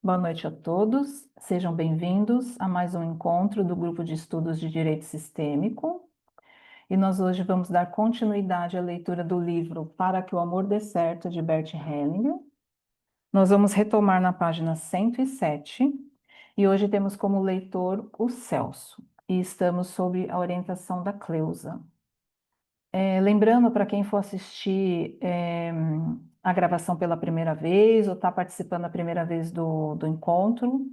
Boa noite a todos, sejam bem-vindos a mais um encontro do Grupo de Estudos de Direito Sistêmico. E nós hoje vamos dar continuidade à leitura do livro Para que o Amor Dê Certo, de Bert Hellinger. Nós vamos retomar na página 107, e hoje temos como leitor o Celso, e estamos sob a orientação da Cleusa. Lembrando para quem for assistir a gravação pela primeira vez ou está participando a primeira vez do encontro,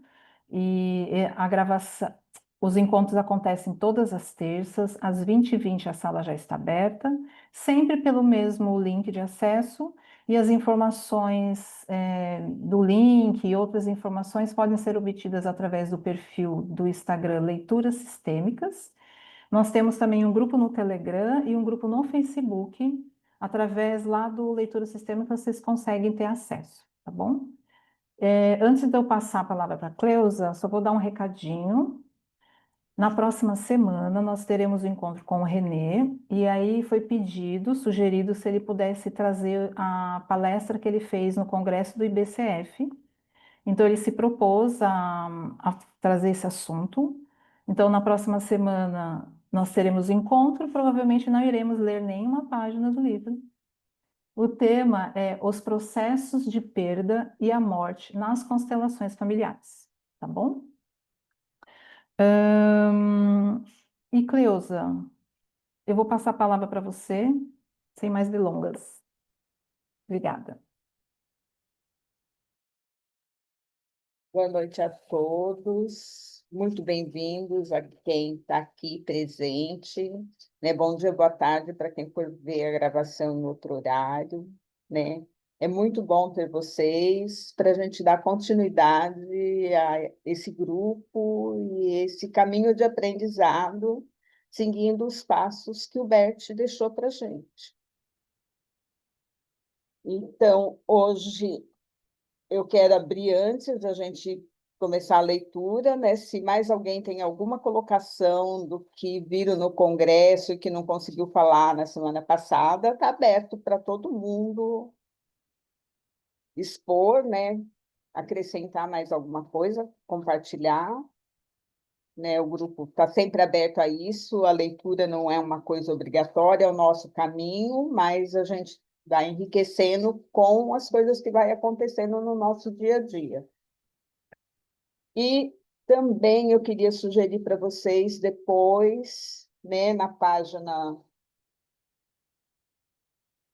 a gravação, os encontros acontecem todas as terças, às 20h20 a sala já está aberta, sempre pelo mesmo link de acesso, e as informações do link e outras informações podem ser obtidas através do perfil do Instagram Leituras Sistêmicas. Nós temos também um grupo no Telegram e um grupo no Facebook. Através lá do Leitura Sistêmica, vocês conseguem ter acesso, tá bom? Antes de eu passar a palavra para a Cleusa, só vou dar um recadinho. Na próxima semana, nós teremos um encontro com o Renê, e aí foi sugerido se ele pudesse trazer a palestra que ele fez no Congresso do IBCF. Então, ele se propôs a trazer esse assunto. Então, na próxima semana, nós teremos encontro, provavelmente não iremos ler nenhuma página do livro. O tema é os processos de perda e a morte nas constelações familiares, tá bom? E Cleusa, eu vou passar a palavra para você, sem mais delongas. Obrigada. Boa noite a todos, muito bem-vindos a quem está aqui presente, né? Bom dia, boa tarde para quem for ver a gravação em outro horário, né? É muito bom ter vocês para a gente dar continuidade a esse grupo e esse caminho de aprendizado, seguindo os passos que o Bert deixou para a gente. Então, hoje eu quero abrir antes da gente começar a leitura, né? Se mais alguém tem alguma colocação do que viram no Congresso e que não conseguiu falar na semana passada, está aberto para todo mundo expor, né? Acrescentar mais alguma coisa, compartilhar, né? O grupo está sempre aberto a isso, a leitura não é uma coisa obrigatória, é o nosso caminho, mas a gente vai enriquecendo com as coisas que vai acontecendo no nosso dia a dia. E também eu queria sugerir para vocês depois, né, na página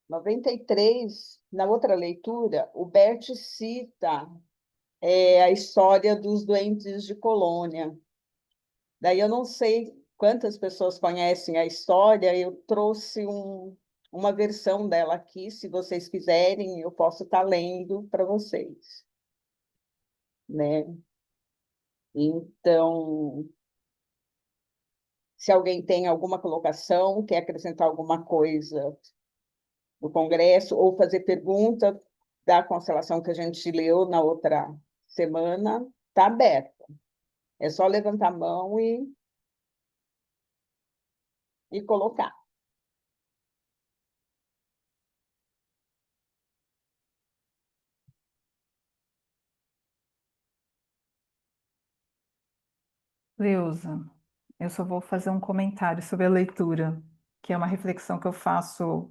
93, na outra leitura, o Bert cita a história dos doentes de colônia. Daí eu não sei quantas pessoas conhecem a história, eu trouxe uma versão dela aqui, se vocês quiserem, eu posso estar lendo para vocês, né? Então, se alguém tem alguma colocação, quer acrescentar alguma coisa no Congresso, ou fazer pergunta da constelação que a gente leu na outra semana, está aberta. É só levantar a mão e colocar. Cleusa, eu só vou fazer um comentário sobre a leitura, que é uma reflexão que eu faço.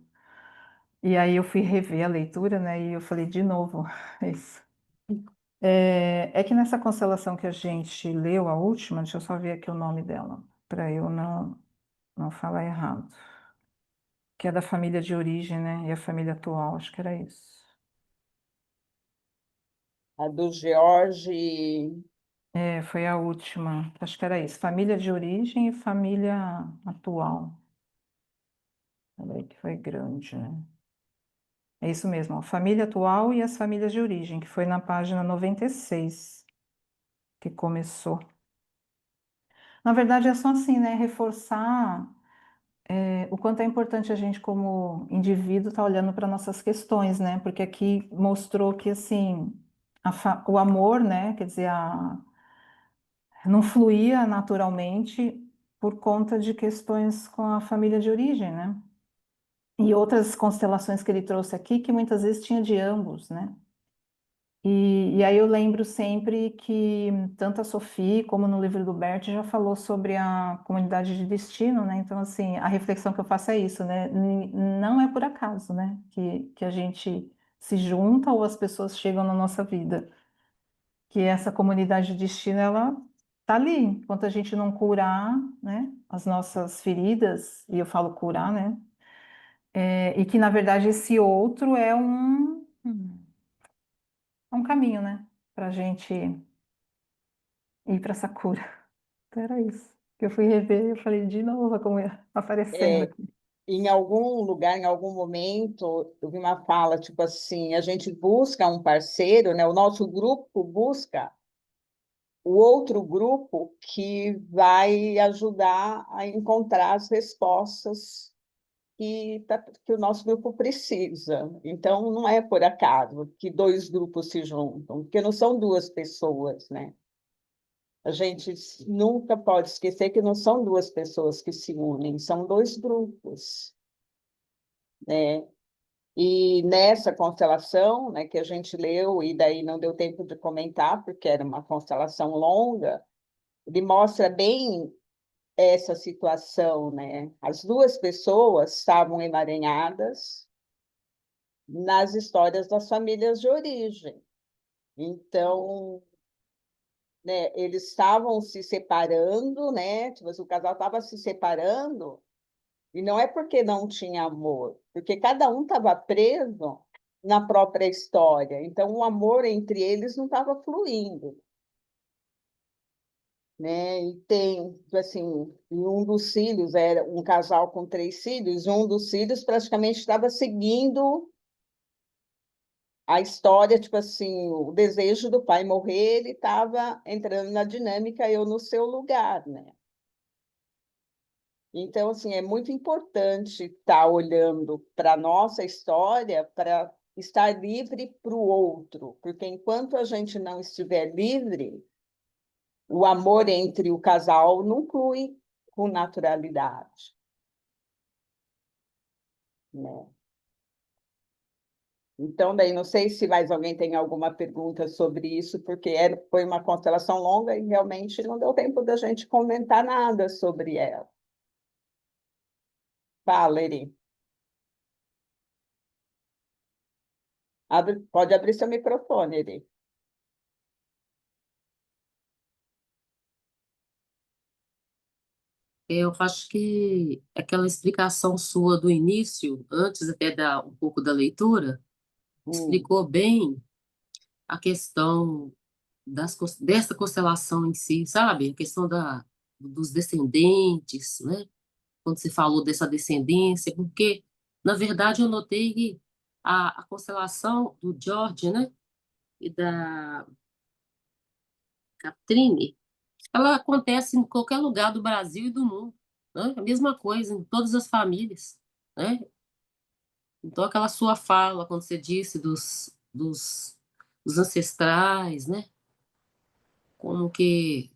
E aí eu fui rever a leitura, né? E eu falei de novo isso. É que nessa constelação que a gente leu, a última, deixa eu só ver aqui o nome dela, para eu não falar errado. Que é da família de origem, né? E a família atual, acho que era isso. A do George. Foi a última, acho que era isso. Família de origem e família atual. Peraí, que foi grande, né? É isso mesmo, a família atual e as famílias de origem, que foi na página 96 que começou. Na verdade, é só assim, né? Reforçar o quanto é importante a gente, como indivíduo, estar olhando para nossas questões, né? Porque aqui mostrou que, assim, o amor, né? Quer dizer, não fluía naturalmente por conta de questões com a família de origem, né? E outras constelações que ele trouxe aqui, que muitas vezes tinha de ambos, né? E aí eu lembro sempre que tanto a Sophie como no livro do Bert já falou sobre a comunidade de destino, né? Então, assim, a reflexão que eu faço é isso, né? Não é por acaso, né? Que a gente se junta ou as pessoas chegam na nossa vida. Que essa comunidade de destino, ela tá ali. Enquanto a gente não curar, né? As nossas feridas, e eu falo curar, né? E que, na verdade, esse outro é um caminho, né? Para a gente ir para essa cura. Então era isso. Que eu fui rever e eu falei de novo como ia aparecendo É, aqui. em algum lugar, em algum momento, eu vi uma fala, tipo assim, a gente busca um parceiro, né? O nosso grupo busca o outro grupo que vai ajudar a encontrar as respostas que o nosso grupo precisa. Então, não é por acaso que dois grupos se juntam, porque não são duas pessoas, né? A gente nunca pode esquecer que não são duas pessoas que se unem, são dois grupos, né? E nessa constelação, né, que a gente leu, e daí não deu tempo de comentar, porque era uma constelação longa, ele mostra bem essa situação, né? As duas pessoas estavam emaranhadas nas histórias das famílias de origem. Então, né, eles estavam se separando, né? Tipo, assim, o casal estava se separando, e não é porque não tinha amor, porque cada um estava preso na própria história. Então, o amor entre eles não estava fluindo, né? E tem, tipo assim, e um dos filhos era um casal com três filhos, e um dos filhos praticamente estava seguindo a história, tipo assim, o desejo do pai morrer, ele estava entrando na dinâmica eu no seu lugar, né? Então, assim, é muito importante estar olhando para a nossa história para estar livre para o outro, porque enquanto a gente não estiver livre, o amor entre o casal não flui com naturalidade, né? Então, daí, não sei se mais alguém tem alguma pergunta sobre isso, porque foi uma constelação longa e realmente não deu tempo da gente comentar nada sobre ela. Fala, Eri. Pode abrir seu microfone, Eri. Eu acho que aquela explicação sua do início, antes até da um pouco da leitura, Hum. explicou bem a questão dessa constelação em si, sabe? A questão dos descendentes, né? Quando você falou dessa descendência, porque, na verdade, eu notei que a constelação do George, né? E da Catrine, ela acontece em qualquer lugar do Brasil e do mundo, né? A mesma coisa em todas as famílias, né? Então, aquela sua fala, quando você disse dos ancestrais, né? Como que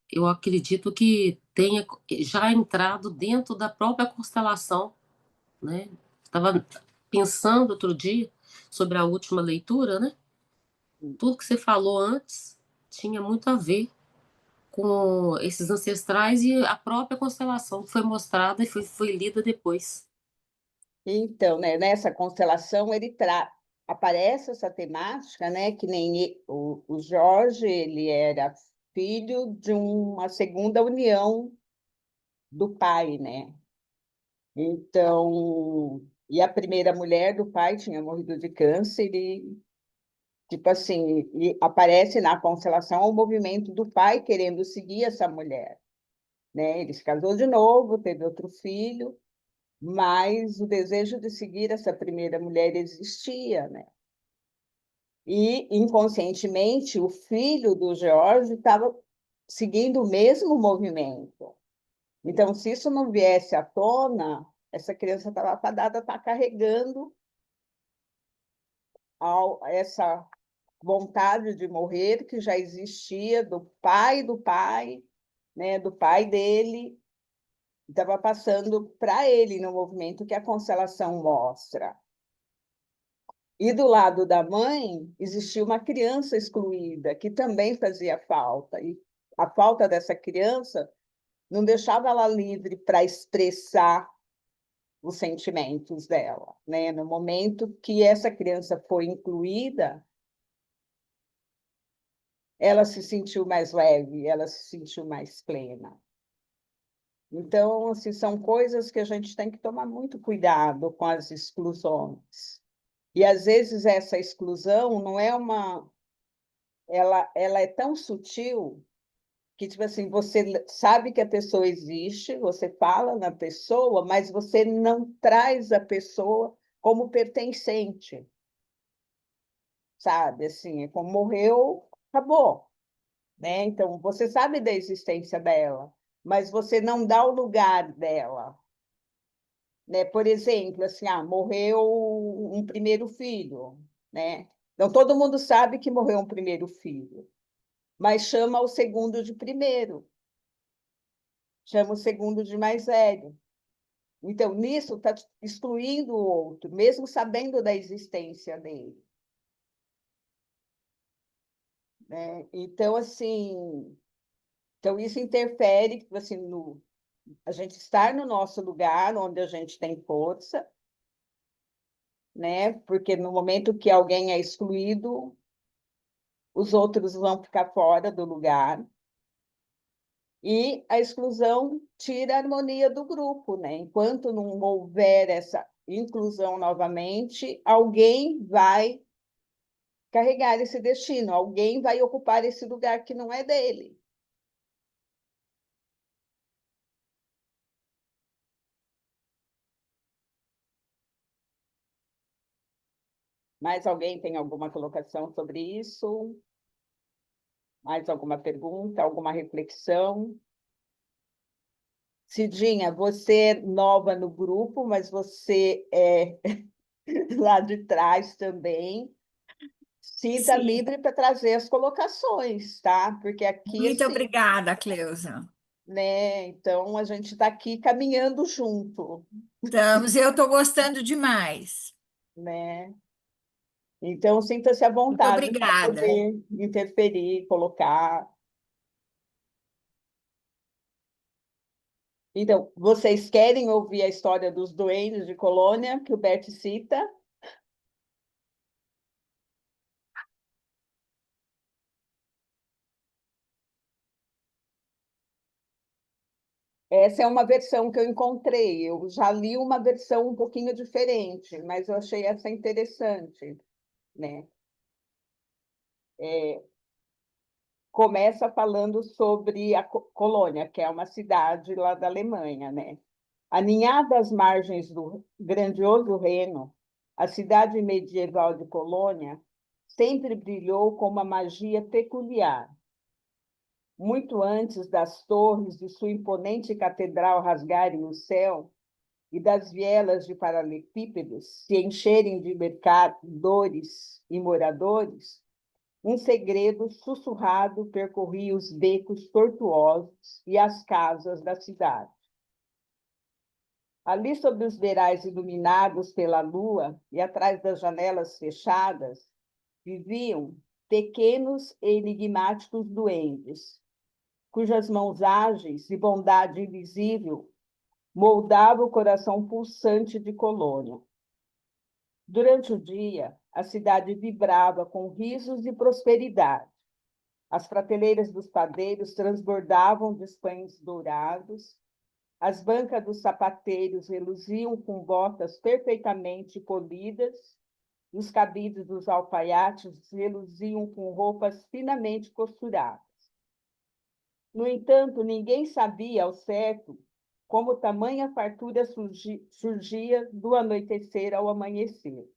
eu acredito que tenha já entrado dentro da própria constelação, né? Estava pensando outro dia sobre a última leitura, né? Tudo que você falou antes tinha muito a ver com esses ancestrais e a própria constelação que foi mostrada e foi lida depois. Então, né, nessa constelação aparece essa temática, né, que nem o Jorge, ele era filho de uma segunda união do pai, né? Então, e a primeira mulher do pai tinha morrido de câncer e, tipo assim, e aparece na constelação o movimento do pai querendo seguir essa mulher, né? Ele se casou de novo, teve outro filho, mas o desejo de seguir essa primeira mulher existia, né? E, inconscientemente, o filho do George estava seguindo o mesmo movimento. Então, se isso não viesse à tona, essa criança estava fadada a estar carregando essa vontade de morrer que já existia do pai, né, do pai dele, estava passando para ele no movimento que a constelação mostra. E do lado da mãe, existia uma criança excluída, que também fazia falta. E a falta dessa criança não deixava ela livre para expressar os sentimentos dela, né? No momento que essa criança foi incluída, ela se sentiu mais leve, ela se sentiu mais plena. Então, assim, são coisas que a gente tem que tomar muito cuidado com as exclusões. E, às vezes, essa exclusão não é uma... Ela é tão sutil que, tipo assim, você sabe que a pessoa existe, você fala na pessoa, mas você não traz a pessoa como pertencente, sabe? Assim, é como morreu, acabou, né? Então, você sabe da existência dela, mas você não dá o lugar dela, né? Por exemplo, assim, morreu um primeiro filho, né? Então, todo mundo sabe que morreu um primeiro filho, mas chama o segundo de primeiro, chama o segundo de mais velho. Então, nisso, está excluindo o outro, mesmo sabendo da existência dele, né? Então, assim, então isso interfere, assim, no a gente estar no nosso lugar, onde a gente tem força, né? Porque no momento que alguém é excluído, os outros vão ficar fora do lugar. E a exclusão tira a harmonia do grupo, né? Enquanto não houver essa inclusão novamente, alguém vai carregar esse destino, alguém vai ocupar esse lugar que não é dele. Mais alguém tem alguma colocação sobre isso? Mais alguma pergunta, alguma reflexão? Cidinha, você é nova no grupo, mas você é lá de trás também. Sinta Sim, livre para trazer as colocações, tá? Porque aqui, muito assim, obrigada, Cleusa. né? Então, a gente está aqui caminhando junto, Estamos, eu estou gostando demais. né? Então, sinta-se à Muito vontade para obrigada. poder interferir, colocar. Então, vocês querem ouvir a história dos duendes de Colônia, que o Bert cita? Essa é uma versão que eu encontrei. Eu já li uma versão um pouquinho diferente, mas eu achei essa interessante, né? Começa falando sobre a Colônia, que é uma cidade lá da Alemanha, né? Aninhada às margens do grandioso Reno, a cidade medieval de Colônia sempre brilhou com uma magia peculiar. Muito antes das torres de sua imponente catedral rasgarem o céu e das vielas de paralelepípedos se encherem de mercadores e moradores, um segredo sussurrado percorria os becos tortuosos e as casas da cidade. Ali, sob os beirais iluminados pela lua e atrás das janelas fechadas, viviam pequenos e enigmáticos duendes, cujas mãos ágeis e bondade invisível moldavam o coração pulsante de Colônia. Durante o dia, a cidade vibrava com risos e prosperidade. As prateleiras dos padeiros transbordavam de pães dourados, as bancas dos sapateiros reluziam com botas perfeitamente polidas, e os cabides dos alfaiates reluziam com roupas finamente costuradas. No entanto, ninguém sabia ao certo como tamanha fartura surgia do anoitecer ao amanhecer.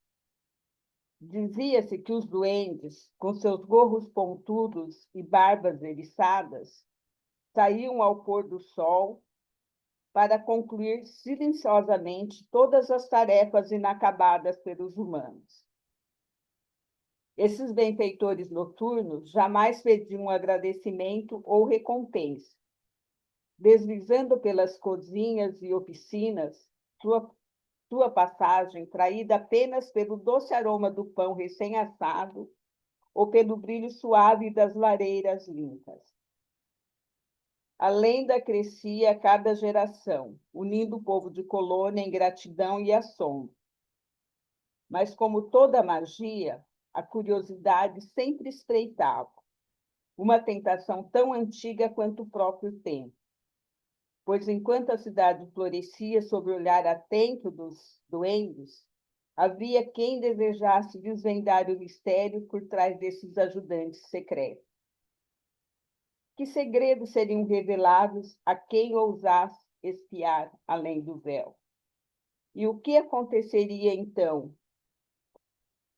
Dizia-se que os duendes, com seus gorros pontudos e barbas eriçadas, saíam ao pôr do sol para concluir silenciosamente todas as tarefas inacabadas pelos humanos. Esses benfeitores noturnos jamais pediam agradecimento ou recompensa. Deslizando pelas cozinhas e oficinas, sua sua passagem traída apenas pelo doce aroma do pão recém-assado ou pelo brilho suave das lareiras limpas. A lenda crescia a cada geração, unindo o povo de Colônia em gratidão e assombro. Mas, como toda magia, a curiosidade sempre espreitava, uma tentação tão antiga quanto o próprio tempo. Pois, enquanto a cidade florescia sob o olhar atento dos duendes, havia quem desejasse desvendar o mistério por trás desses ajudantes secretos. Que segredos seriam revelados a quem ousasse espiar além do véu? E o que aconteceria, então,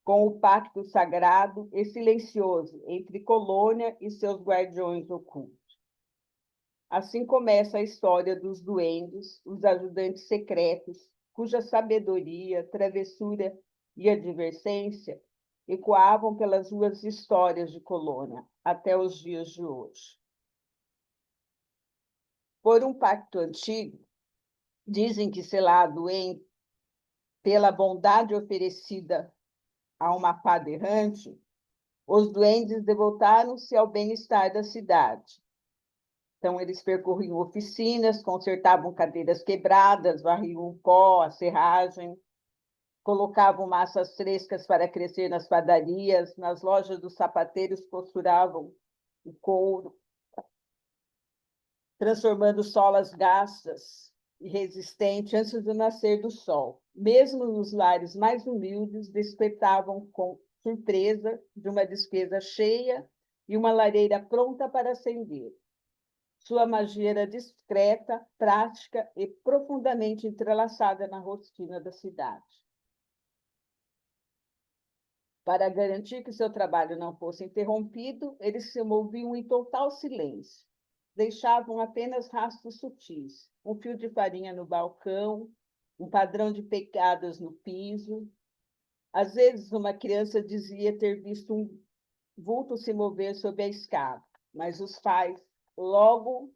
com o pacto sagrado e silencioso entre Colônia e seus guardiões ocultos? Assim começa a história dos duendes, os ajudantes secretos, cuja sabedoria, travessura e advertência ecoavam pelas ruas histórias de Colônia até os dias de hoje. Por um pacto antigo, dizem que selado pela bondade oferecida a uma fada errante, os duendes devotaram-se ao bem-estar da cidade. Então, eles percorriam oficinas, consertavam cadeiras quebradas, varriam o pó, a serragem, colocavam massas frescas para crescer nas padarias, nas lojas dos sapateiros costuravam o couro, transformando solas gastas e resistentes antes do nascer do sol. Mesmo nos lares mais humildes, despertavam com surpresa de uma despesa cheia e uma lareira pronta para acender. Sua magia era discreta, prática e profundamente entrelaçada na rotina da cidade. Para garantir que seu trabalho não fosse interrompido, eles se moviam em total silêncio. Deixavam apenas rastros sutis, um fio de farinha no balcão, um padrão de pegadas no piso. Às vezes, uma criança dizia ter visto um vulto se mover sob a escada, mas os pais logo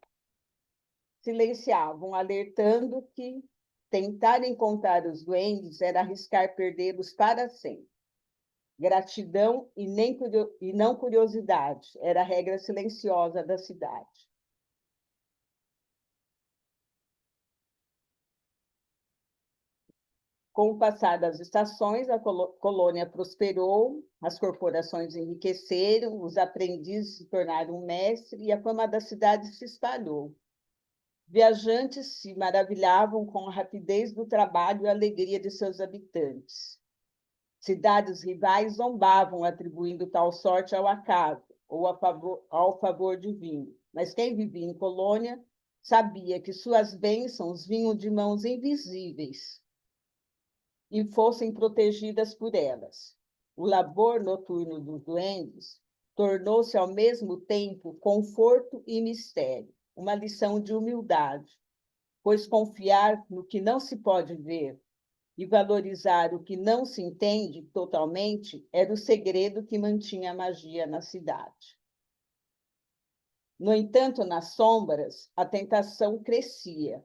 silenciavam, alertando que tentar encontrar os duendes era arriscar perdê-los para sempre. Gratidão e não curiosidade era a regra silenciosa da cidade. Com o passar das estações, a colônia prosperou, as corporações enriqueceram, os aprendizes se tornaram mestres e a fama da cidade se espalhou. Viajantes se maravilhavam com a rapidez do trabalho e a alegria de seus habitantes. Cidades rivais zombavam, atribuindo tal sorte ao acaso ou ao favor divino. Mas quem vivia em Colônia sabia que suas bênçãos vinham de mãos invisíveis e fossem protegidas por elas. O labor noturno dos duendes tornou-se ao mesmo tempo conforto e mistério, uma lição de humildade, pois confiar no que não se pode ver e valorizar o que não se entende totalmente era o segredo que mantinha a magia na cidade. No entanto, nas sombras, a tentação crescia.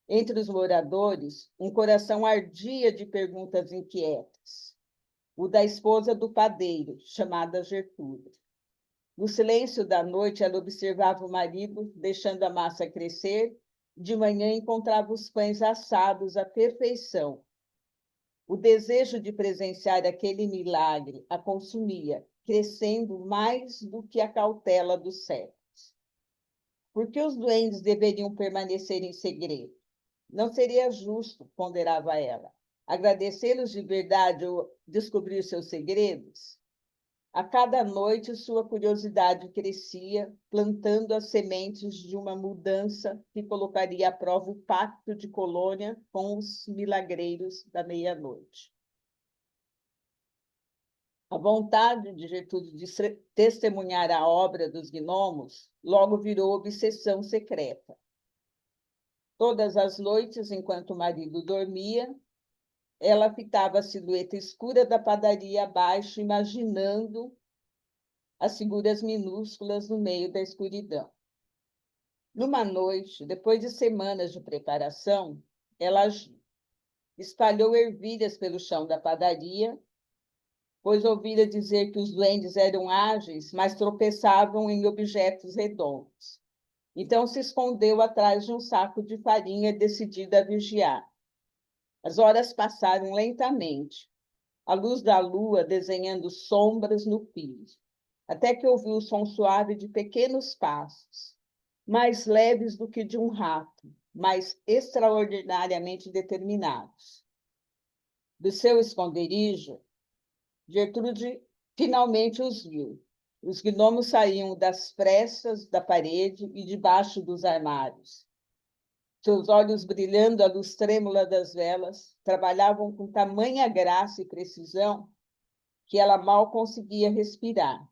Entre os moradores, um coração ardia de perguntas inquietas. O da esposa do padeiro, chamada Gertrude. No silêncio da noite, ela observava o marido, deixando a massa crescer. De manhã, encontrava os pães assados à perfeição. O desejo de presenciar aquele milagre a consumia, crescendo mais do que a cautela dos séculos. Por que os duendes deveriam permanecer em segredo? Não seria justo, ponderava ela, agradecê-los de verdade ou descobrir seus segredos? A cada noite, sua curiosidade crescia, plantando as sementes de uma mudança que colocaria à prova o pacto de Colônia com os milagreiros da meia-noite. A vontade de Gertrude de testemunhar a obra dos gnomos logo virou obsessão secreta. Todas as noites, enquanto o marido dormia, ela fitava a silhueta escura da padaria abaixo, imaginando as figuras minúsculas no meio da escuridão. Numa noite, depois de semanas de preparação, ela agiu. espalhou ervilhas pelo chão da padaria, pois ouvira dizer que os duendes eram ágeis, mas tropeçavam em objetos redondos. Então se escondeu atrás de um saco de farinha, decidido a vigiar. As horas passaram lentamente, a luz da lua desenhando sombras no piso, até que ouviu o som suave de pequenos passos, mais leves do que de um rato, mas extraordinariamente determinados. Do seu esconderijo, Gertrude finalmente os viu. Os gnomos saíam das frestas da parede e debaixo dos armários. Seus olhos brilhando à luz trêmula das velas, trabalhavam com tamanha graça e precisão que ela mal conseguia respirar.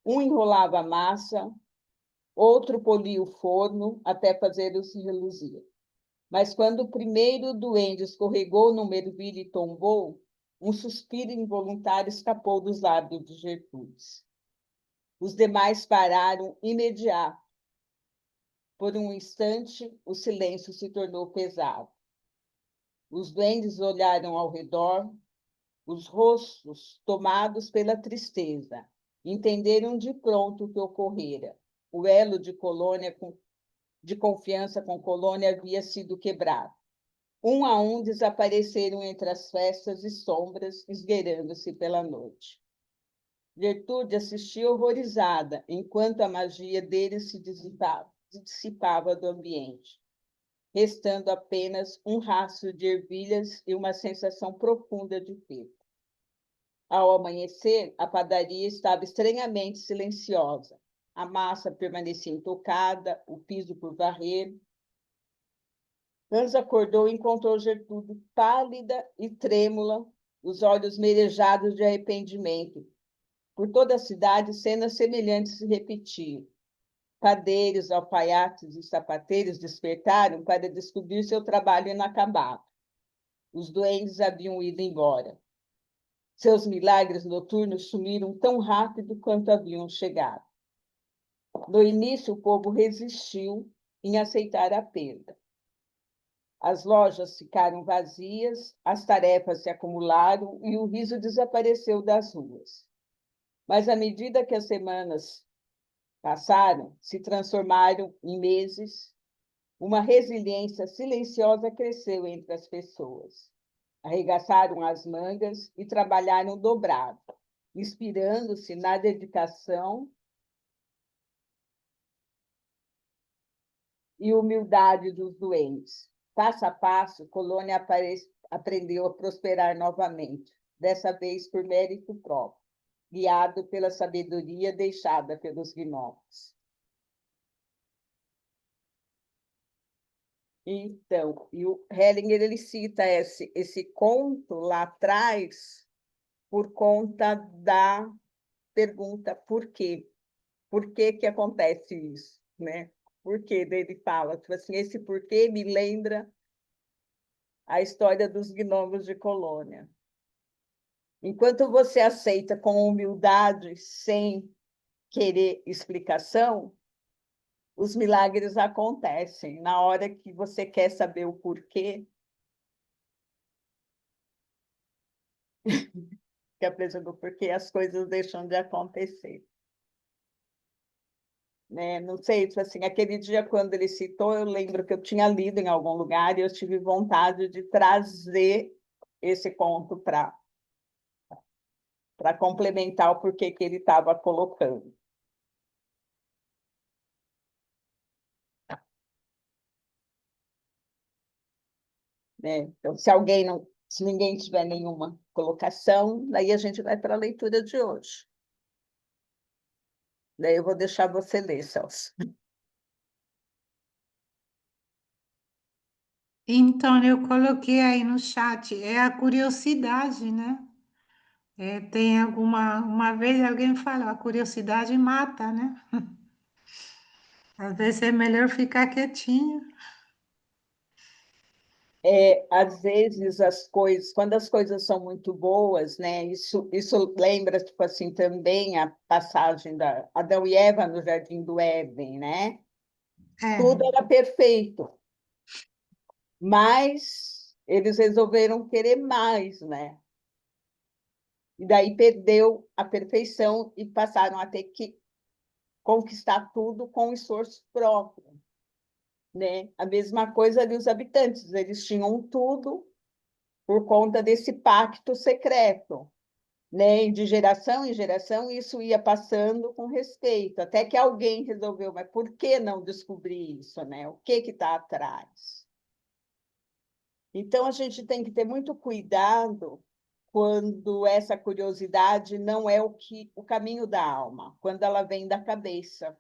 Um enrolava a massa, outro polia o forno até fazê-los reluzir. Mas quando o primeiro duende escorregou no mergulho e tombou, um suspiro involuntário escapou dos lábios de Gertrudes. Os demais pararam imediato. Por um instante, o silêncio se tornou pesado. Os duendes olharam ao redor, os rostos tomados pela tristeza. Entenderam de pronto o que ocorrera. O elo de confiança com Colônia havia sido quebrado. Um a um desapareceram entre as festas e sombras, esgueirando-se pela noite. Gertrude assistia horrorizada, enquanto a magia deles se dissipava do ambiente, restando apenas um rastro de ervilhas e uma sensação profunda de perda. Ao amanhecer, a padaria estava estranhamente silenciosa. A massa permanecia intocada, o piso por varrer. Hans acordou e encontrou Gertrude pálida e trêmula, os olhos merejados de arrependimento. Por toda a cidade, cenas semelhantes se repetiam. Padeiros, alfaiates e sapateiros despertaram para descobrir seu trabalho inacabado. Os duendes haviam ido embora. Seus milagres noturnos sumiram tão rápido quanto haviam chegado. No início, o povo resistiu em aceitar a perda. As lojas ficaram vazias, as tarefas se acumularam e o riso desapareceu das ruas. Mas, à medida que as semanas passaram, se transformaram em meses, uma resiliência silenciosa cresceu entre as pessoas. Arregaçaram as mangas e trabalharam dobrado, inspirando-se na dedicação e humildade dos doentes. Passo a passo, Colônia aprendeu a prosperar novamente, dessa vez por mérito próprio, guiado pela sabedoria deixada pelos gnomos. Então, e o Hellinger ele cita esse conto lá atrás por conta da pergunta por quê? Por que que acontece isso, né? Por que ele fala, tipo assim, esse porquê me lembra a história dos gnomos de Colônia. Enquanto você aceita com humildade, sem querer explicação, os milagres acontecem. Na hora que você quer saber o porquê, que apresenta o porquê, as coisas deixam de acontecer. Né? Não sei, tipo assim, aquele dia quando ele citou, eu lembro que eu tinha lido em algum lugar e eu tive vontade de trazer esse conto para complementar o porquê que ele estava colocando. Né? Então, se ninguém tiver nenhuma colocação, daí a gente vai para a leitura de hoje. Daí eu vou deixar você ler, Celso. Então, eu coloquei aí no chat, é a curiosidade, né? Tem uma vez alguém falou, a curiosidade mata, né? Às vezes é melhor ficar quietinho. Às vezes quando as coisas são muito boas, né? Isso lembra, tipo assim, também a passagem da Adão e Eva no Jardim do Éden, né? É, Tudo era perfeito, mas eles resolveram querer mais, né? E daí perdeu a perfeição e passaram a ter que conquistar tudo com esforço próprio, né? A mesma coisa ali os habitantes, eles tinham tudo por conta desse pacto secreto, né? E de geração em geração isso ia passando com respeito, até que alguém resolveu, mas por que não descobrir isso, né? O que está atrás? Então a gente tem que ter muito cuidado quando essa curiosidade não é o caminho da alma, quando ela vem da cabeça,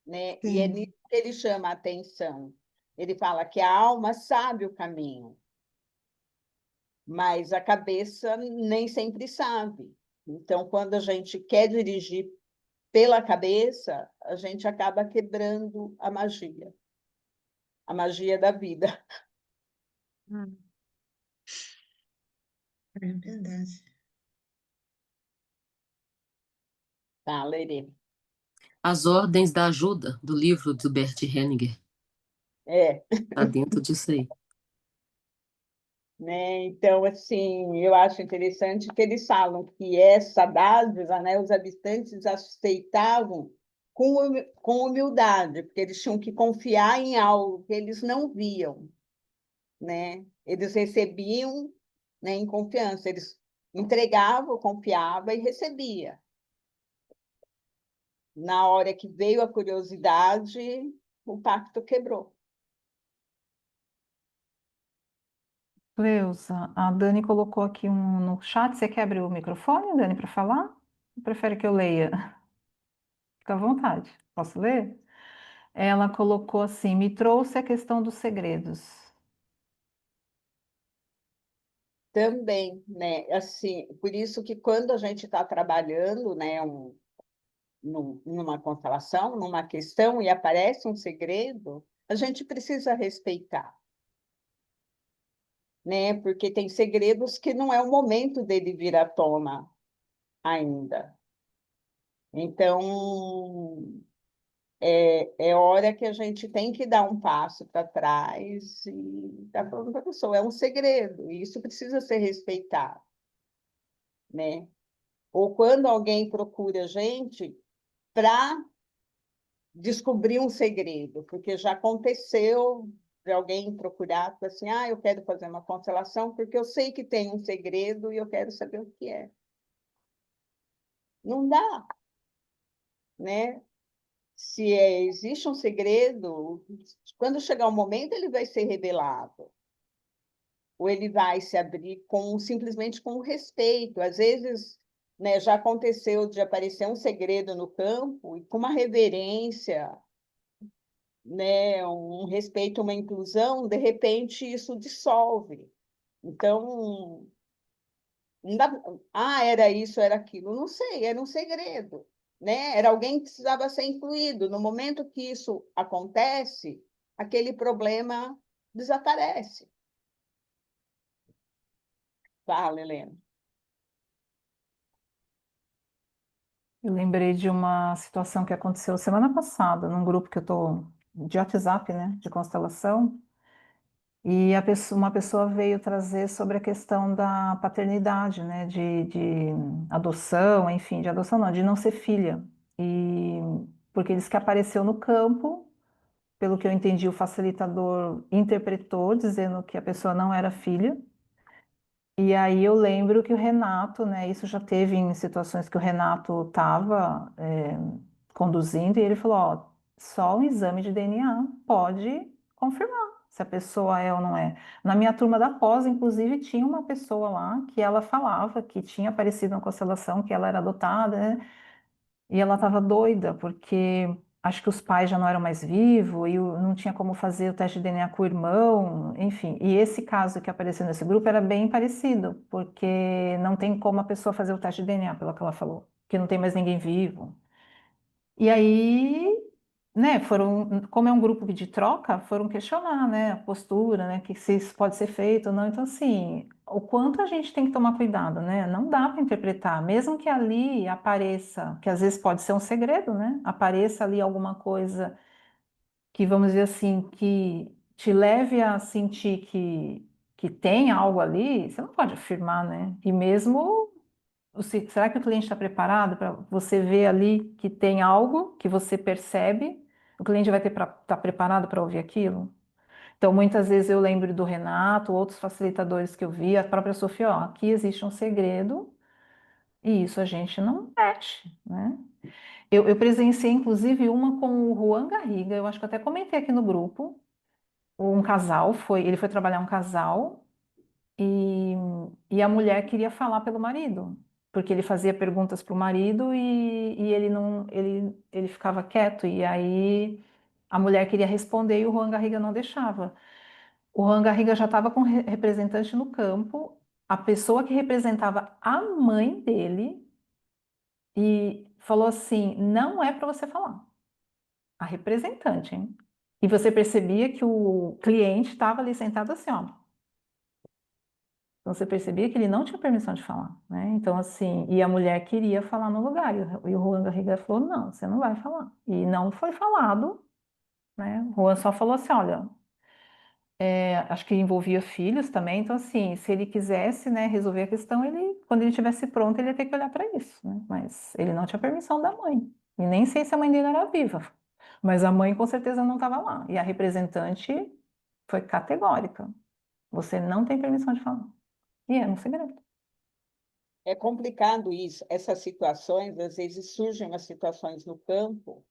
né? E é Sim. nisso que ele chama a atenção. Ele fala que a alma sabe o caminho, mas a cabeça nem sempre sabe. Então, quando a gente quer dirigir pela cabeça, a gente acaba quebrando a magia da vida. Hum. É verdade. Tá, Lerê? As Ordens da Ajuda, do livro do Bert Hellinger. É, Está dentro disso aí. né? Então, assim, eu acho interessante que eles falam que essa dádiva, né, os habitantes aceitavam com humildade, porque eles tinham que confiar em algo que eles não viam, né? Eles recebiam, né, em confiança, eles entregavam, confiavam e recebia. Na hora que veio a curiosidade, o pacto quebrou. Cleusa, a Dani colocou aqui no chat. Você quer abrir o microfone, Dani, para falar? Ou prefere que eu leia? Fica à vontade. Posso ler? Ela colocou assim: me trouxe a questão dos segredos. Também, né? Assim, por isso que quando a gente está trabalhando, né, numa constelação, numa questão, e aparece um segredo, a gente precisa respeitar, né? Porque tem segredos que não é o momento dele vir à tona ainda. Então, é hora que a gente tem que dar um passo para trás e estar falando para a pessoa, é um segredo, e isso precisa ser respeitado, né? Ou quando alguém procura a gente para descobrir um segredo, porque já aconteceu de alguém procurar, falar assim, eu quero fazer uma constelação porque eu sei que tem um segredo e eu quero saber o que é. Não dá, né? Se existe um segredo, quando chegar o momento, ele vai ser revelado. Ou ele vai se abrir simplesmente com respeito. Às vezes, né, já aconteceu de aparecer um segredo no campo e com uma reverência, né, um respeito, uma inclusão, de repente isso dissolve. Então, não dá, era isso, era aquilo. Não sei, era um segredo, né? Era alguém que precisava ser incluído. No momento que isso acontece, aquele problema desaparece. Fala, Helena. Eu lembrei de uma situação que aconteceu semana passada, num grupo que eu tô de WhatsApp, né, de constelação, e uma pessoa veio trazer sobre a questão da paternidade, né, de adoção, enfim, de adoção não, de não ser filha. E porque diz que apareceu no campo, pelo que eu entendi, o facilitador interpretou, dizendo que a pessoa não era filha. E aí eu lembro que o Renato, né, isso já teve em situações que o Renato estava conduzindo, e ele falou, ó, só um exame de DNA pode confirmar se a pessoa é ou não é. Na minha turma da pós, inclusive, tinha uma pessoa lá que ela falava que tinha aparecido na constelação, que ela era adotada, né? E ela estava doida, porque acho que os pais já não eram mais vivos e não tinha como fazer o teste de DNA com o irmão, enfim. E esse caso que apareceu nesse grupo era bem parecido, porque não tem como a pessoa fazer o teste de DNA, pelo que ela falou, que não tem mais ninguém vivo. E aí, né, como é um grupo de troca, foram questionar, né, a postura, né, que se isso pode ser feito ou não. Então, assim, o quanto a gente tem que tomar cuidado, né? Não dá para interpretar, mesmo que ali apareça, que às vezes pode ser um segredo, né? Apareça ali alguma coisa que, vamos dizer assim, que te leve a sentir que que tem algo ali, você não pode afirmar, né? E mesmo, será que o cliente está preparado para você ver ali que tem algo que você percebe? O cliente vai ter estar preparado para ouvir aquilo? Então, muitas vezes eu lembro do Renato, outros facilitadores que eu vi, a própria Sofia, ó, aqui existe um segredo e isso a gente não mexe, né? Eu presenciei, inclusive, uma com o Juan Garriga, eu acho que eu até comentei aqui no grupo, um casal, ele foi trabalhar um casal e, e a mulher queria falar pelo marido, porque ele fazia perguntas para o marido e ele não, ele ficava quieto, e aí a mulher queria responder e o Juan Garriga não deixava. O Juan Garriga já estava com representante no campo, a pessoa que representava a mãe dele e falou assim: não é para você falar. A representante, hein? E você percebia que o cliente estava ali sentado assim, ó. Então você percebia que ele não tinha permissão de falar, né? Então, assim, e a mulher queria falar no lugar, e o Juan Garriga falou: não, você não vai falar. E não foi falado, né? O Juan só falou assim: olha, acho que envolvia filhos também, então, assim, se ele quisesse, né, resolver a questão, quando ele estivesse pronto, ele ia ter que olhar para isso, né? Mas ele não tinha permissão da mãe. E nem sei se a mãe dele era viva, mas a mãe com certeza não estava lá. E a representante foi categórica: você não tem permissão de falar. E era um segredo. É complicado isso, essas situações, às vezes surgem as situações no campo.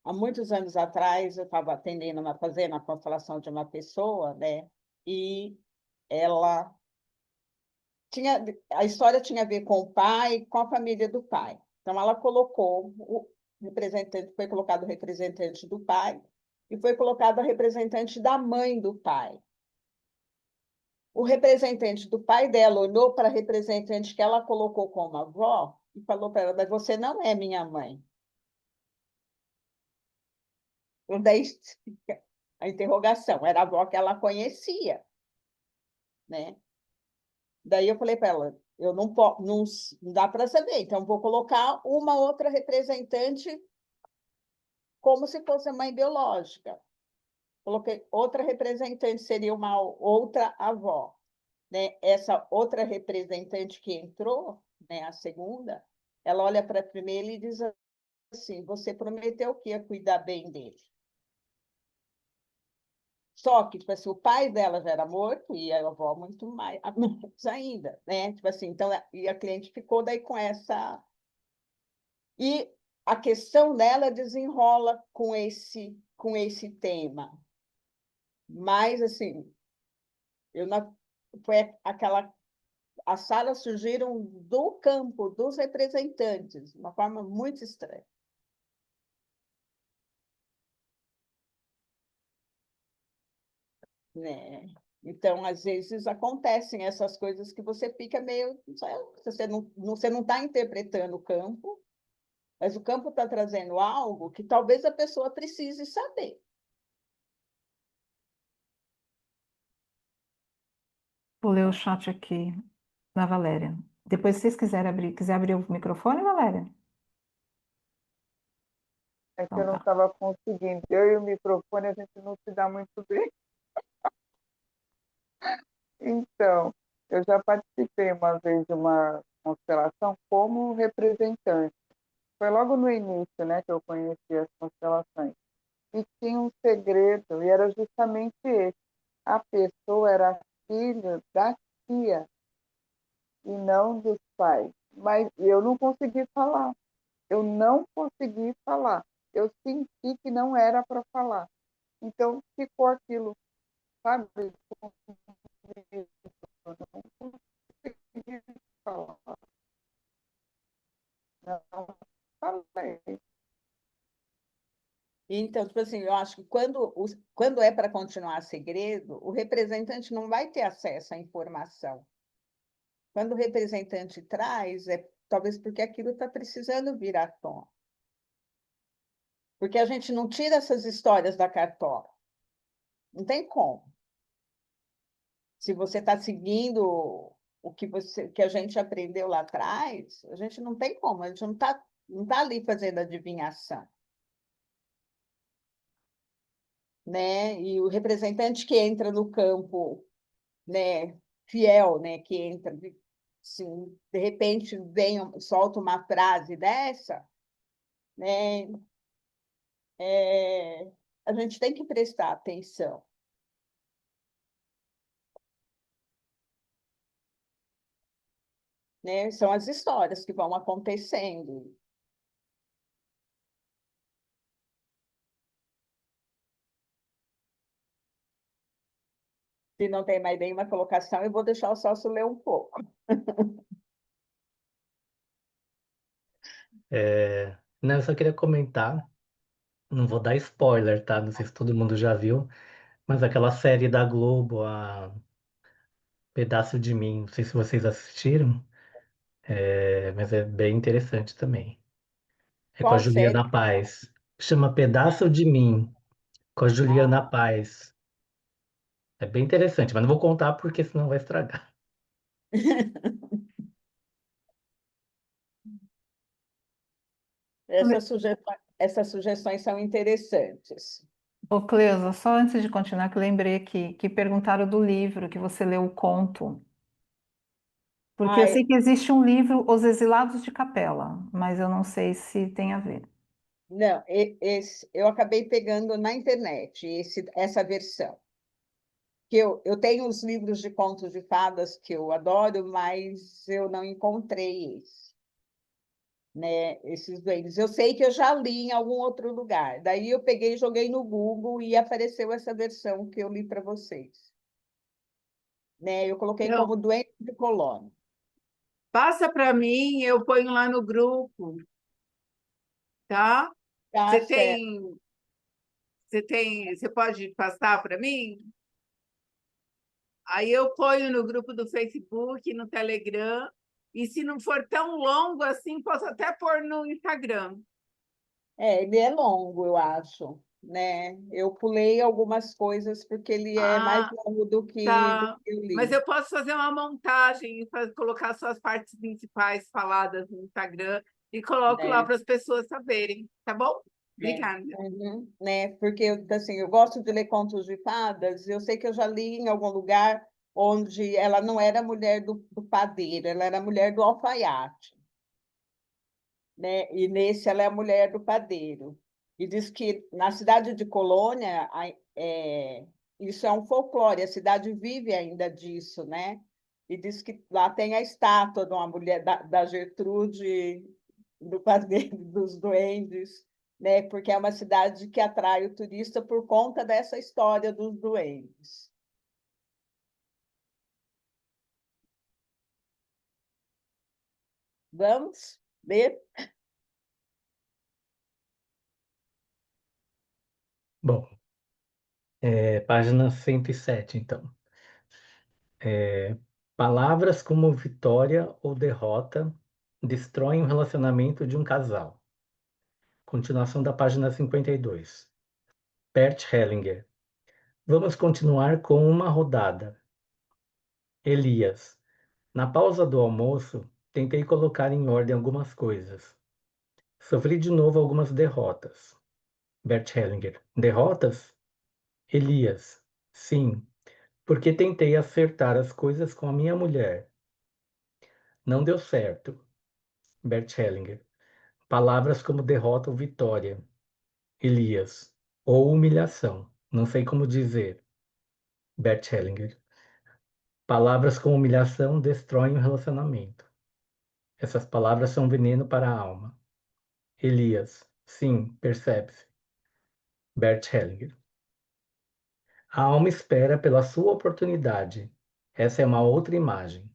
Há muitos anos atrás, eu estava atendendo fazendo a constelação de uma pessoa, né? E ela a história tinha a ver com o pai, com a família do pai. Então, ela colocou foi colocado o representante do pai e foi colocado a representante da mãe do pai. O representante do pai dela olhou para a representante que ela colocou como avó e falou para ela: mas você não é minha mãe. E daí a interrogação, era a avó que ela conhecia, né? Daí eu falei para ela: eu não dá para saber, então vou colocar uma outra representante como se fosse a mãe biológica. Coloquei outra representante, seria uma outra avó, né? Essa outra representante que entrou, né, a segunda, ela olha para a primeira e diz assim: você prometeu que ia cuidar bem dele. Só que, tipo assim, o pai dela já era morto e a avó muito mais ainda, né? Tipo assim, então, e a cliente ficou daí com essa. E a questão dela desenrola com esse tema. Mas, assim, eu não, foi aquela. As salas surgiram do campo, dos representantes, de uma forma muito estranha. Né? Então, às vezes, acontecem essas coisas que você fica meio. Você não está interpretando o campo, mas o campo está trazendo algo que talvez a pessoa precise saber. Vou ler o chat aqui da Valéria. Depois, se vocês quiser abrir o microfone, Valéria? É que Então eu não tá. estava conseguindo. Eu e o microfone, a gente não se dá muito bem. Então, eu já participei uma vez de uma constelação como representante. Foi logo no início, né, que eu conheci as constelações. E tinha um segredo, e era justamente esse. A pessoa era filha da tia e não dos pais. Mas eu não consegui falar. Eu não consegui falar. Eu senti que não era para falar. Então, ficou aquilo, sabe? Eu não consegui falar. Não falei. Então, tipo assim, eu acho que quando é para continuar segredo, o representante não vai ter acesso à informação. Quando o representante traz, é talvez porque aquilo está precisando vir à tona. Porque a gente não tira essas histórias da cartola. Não tem como. Se você está seguindo o que a gente aprendeu lá atrás, a gente não tem como, a gente não tá ali fazendo adivinhação. Né? E o representante que entra no campo né, fiel, né, que entra, assim, de repente vem, solta uma frase dessa, né, a gente tem que prestar atenção. Né? São as histórias que vão acontecendo. Se não tem mais nenhuma colocação, eu vou deixar o Celso ler um pouco. Não, eu só queria comentar, não vou dar spoiler, tá? Não sei se todo mundo já viu, mas aquela série da Globo, a Pedaço de Mim, não sei se vocês assistiram, mas é bem interessante também. É com a Qual série? Juliana Paz. Chama Pedaço de Mim, com a Juliana Ah, Paz. É bem interessante, mas não vou contar porque senão vai estragar. essas sugestões são interessantes. Ô, Cleusa, só antes de continuar, que eu lembrei aqui, que perguntaram do livro que você leu o conto. Porque eu Ah, sei que existe um livro, Os Exilados de Capela, mas eu não sei se tem a ver. não, eu acabei pegando na internet essa versão. Que eu tenho os livros de contos de fadas que eu adoro, mas eu não encontrei esse. Né, esses duendes. Eu sei que eu já li em algum outro lugar. Daí eu peguei e joguei no Google e apareceu essa versão que eu li para vocês. Né, eu coloquei Então, como Duende de Colônia. passa para mim, eu ponho lá no grupo, tá? Tá Você certo. tem, você pode passar para mim? Aí eu ponho no grupo do Facebook, no Telegram, e se não for tão longo assim, posso até pôr no Instagram. Ele é longo, eu acho. Né? Eu pulei algumas coisas porque ele é mais Ah, longo do tá. que eu Mas li. eu posso fazer uma montagem e colocar só as partes principais faladas no Instagram e coloco lá Né? para as pessoas saberem, tá bom? Né? Obrigada. Uhum, né? Porque assim, eu gosto de ler contos de fadas, eu sei que eu já li em algum lugar onde ela não era mulher do padeiro, ela era mulher do alfaiate. Né? E nesse ela é a mulher do padeiro. E diz que na cidade de Colônia, isso é um folclore, a cidade vive ainda disso, né? E diz que lá tem a estátua de uma mulher, da Gertrude, do padeiro, dos duendes, né? Porque é uma cidade que atrai o turista por conta dessa história dos duendes. Vamos ver? Bom, página 107, então. Palavras como vitória ou derrota destroem o relacionamento de um casal. Continuação da página 52. Bert Hellinger. Vamos continuar com uma rodada. Elias. Na pausa do almoço, tentei colocar em ordem algumas coisas. Sofri de novo algumas derrotas. Bert Hellinger. Derrotas? Elias. Sim, porque tentei acertar as coisas com a minha mulher. Não deu certo. Bert Hellinger. Palavras como derrota ou vitória. Elias. Ou humilhação. Não sei como dizer. Bert Hellinger. Palavras com humilhação destroem o relacionamento. Essas palavras são veneno para a alma. Elias. Sim, percebe-se. Bert Hellinger. A alma espera pela sua oportunidade. Essa é uma outra imagem.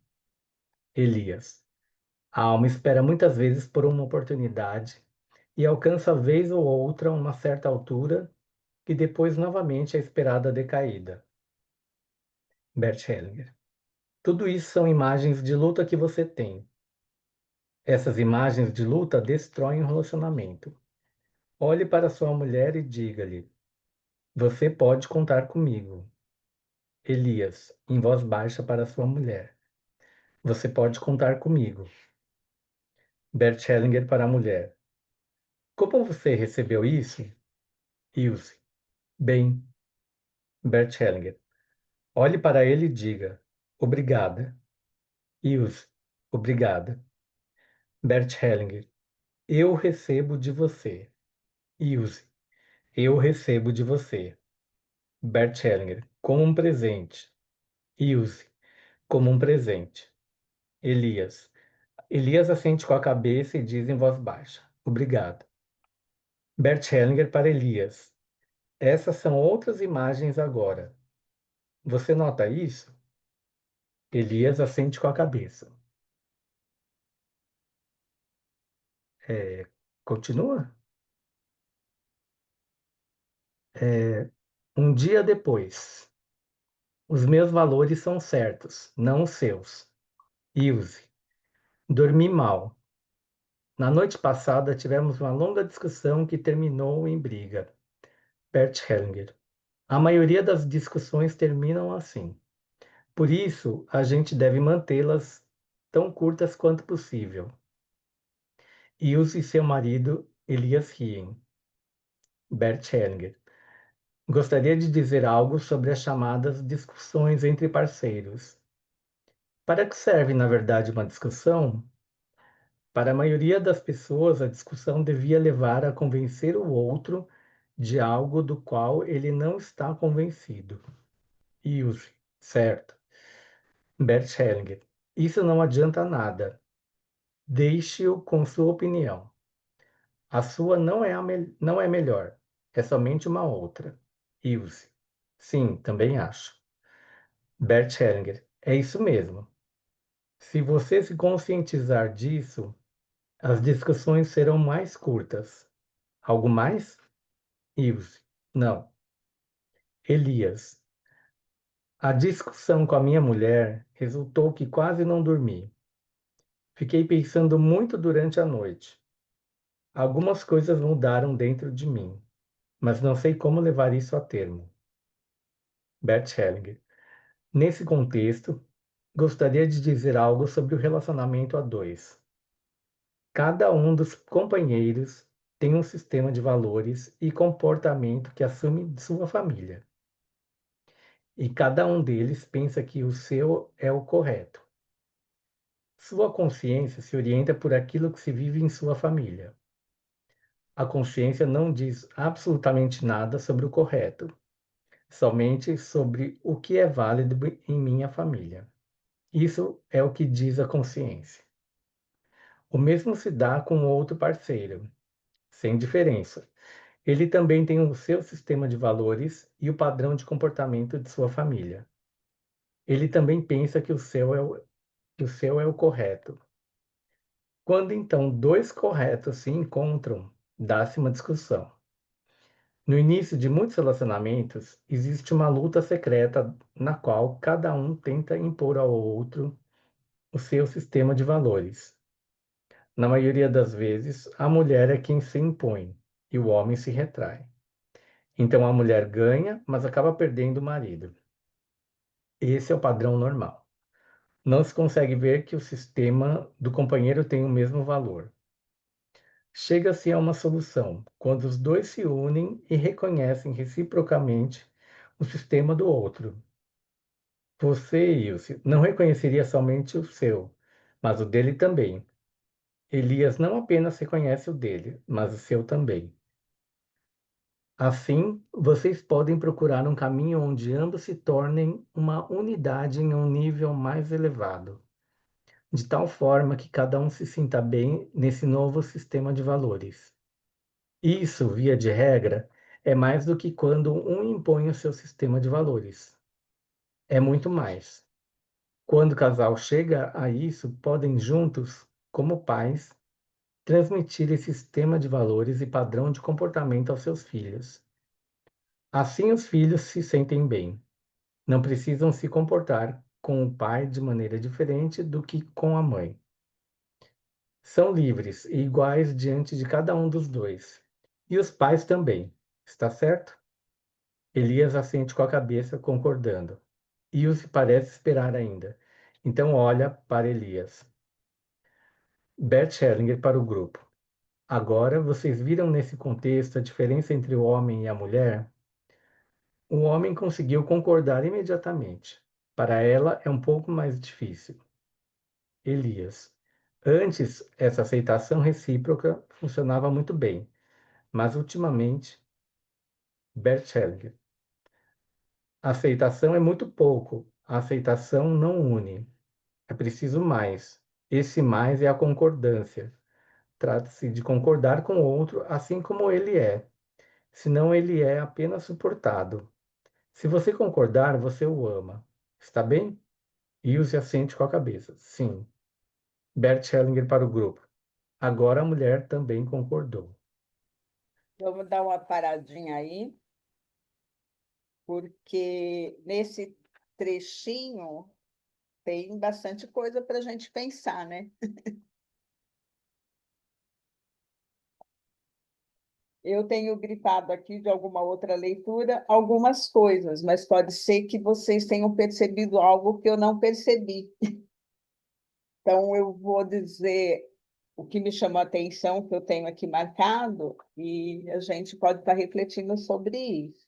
Elias. A alma espera muitas vezes por uma oportunidade e alcança vez ou outra uma certa altura e depois novamente é esperada a decaída. Bert Hellinger. Tudo isso são imagens de luta que você tem. Essas imagens de luta destroem o relacionamento. Olhe para sua mulher e diga-lhe: você pode contar comigo. Elias, em voz baixa para sua mulher: você pode contar comigo. Bert Hellinger para a mulher: como você recebeu isso? Ilse: bem. Bert Hellinger: olhe para ele e diga: obrigada. Ilse, obrigada. Bert Hellinger, eu recebo de você. Ilse, eu recebo de você. Bert Hellinger, como um presente. Ilse, como um presente. Elias. Elias assente com a cabeça e diz em voz baixa: obrigado. Bert Hellinger para Elias. Essas são outras imagens agora. Você nota isso? Elias assente com a cabeça. É, continua? Um dia depois. Os meus valores são certos, não os seus. Ilse. Dormi mal. Na noite passada tivemos uma longa discussão que terminou em briga. Bert Hellinger. A maioria das discussões terminam assim. Por isso, a gente deve mantê-las tão curtas quanto possível. Ilse e seu marido, Elias riem. Bert Hellinger. Gostaria de dizer algo sobre as chamadas discussões entre parceiros. Para que serve, na verdade, uma discussão? Para a maioria das pessoas, a discussão devia levar a convencer o outro de algo do qual ele não está convencido. Ilse, certo. Bert Hellinger. Isso não adianta nada. Deixe-o com sua opinião. A sua não é melhor. É somente uma outra. Ilse. Sim, também acho. Bert Hellinger. É isso mesmo. Se você se conscientizar disso, as discussões serão mais curtas. Algo mais? Ilse. Não. Elias. A discussão com a minha mulher resultou que quase não dormi. Fiquei pensando muito durante a noite. Algumas coisas mudaram dentro de mim, mas não sei como levar isso a termo. Bert Hellinger. Nesse contexto, gostaria de dizer algo sobre o relacionamento a dois. Cada um dos companheiros tem um sistema de valores e comportamento que assume de sua família. E cada um deles pensa que o seu é o correto. Sua consciência se orienta por aquilo que se vive em sua família. A consciência não diz absolutamente nada sobre o correto, somente sobre o que é válido em minha família. Isso é o que diz a consciência. O mesmo se dá com outro parceiro, sem diferença. Ele também tem o seu sistema de valores e o padrão de comportamento de sua família. Ele também pensa que o seu é o correto. Quando então dois corretos se encontram, dá-se uma discussão. No início de muitos relacionamentos, existe uma luta secreta na qual cada um tenta impor ao outro o seu sistema de valores. Na maioria das vezes, a mulher é quem se impõe e o homem se retrai. Então a mulher ganha, mas acaba perdendo o marido. Esse é o padrão normal. Não se consegue ver que o sistema do companheiro tem o mesmo valor. Chega-se a uma solução quando os dois se unem e reconhecem reciprocamente o sistema do outro. Você, Ilse, não reconheceria somente o seu, mas o dele também. Elias não apenas reconhece o dele, mas o seu também. Assim, vocês podem procurar um caminho onde ambos se tornem uma unidade em um nível mais elevado, de tal forma que cada um se sinta bem nesse novo sistema de valores. Isso, via de regra, é mais do que quando um impõe o seu sistema de valores. É muito mais. Quando o casal chega a isso, podem juntos, como pais, transmitir esse sistema de valores e padrão de comportamento aos seus filhos. Assim, os filhos se sentem bem. Não precisam se comportar com o pai de maneira diferente do que com a mãe. São livres e iguais diante de cada um dos dois. E os pais também. Está certo? Elias assente com a cabeça, concordando. Ilse parece esperar ainda. Então olha para Elias. Bert Hellinger para o grupo. Agora, vocês viram nesse contexto a diferença entre o homem e a mulher? O homem conseguiu concordar imediatamente. Para ela é um pouco mais difícil. Elias. Antes, essa aceitação recíproca funcionava muito bem, mas ultimamente, Bert Hellinger. A aceitação é muito pouco. A aceitação não une. É preciso mais. Esse mais é a concordância. Trata-se de concordar com o outro assim como ele é, senão ele é apenas suportado. Se você concordar, você o ama. Está bem? Ilse assente com a cabeça. Sim. Bert Hellinger para o grupo. Agora a mulher também concordou. Vamos dar uma paradinha aí, porque nesse trechinho tem bastante coisa para a gente pensar, né? Eu tenho grifado aqui de alguma outra leitura algumas coisas, mas pode ser que vocês tenham percebido algo que eu não percebi. Então, eu vou dizer o que me chamou a atenção, que eu tenho aqui marcado, e a gente pode estar refletindo sobre isso,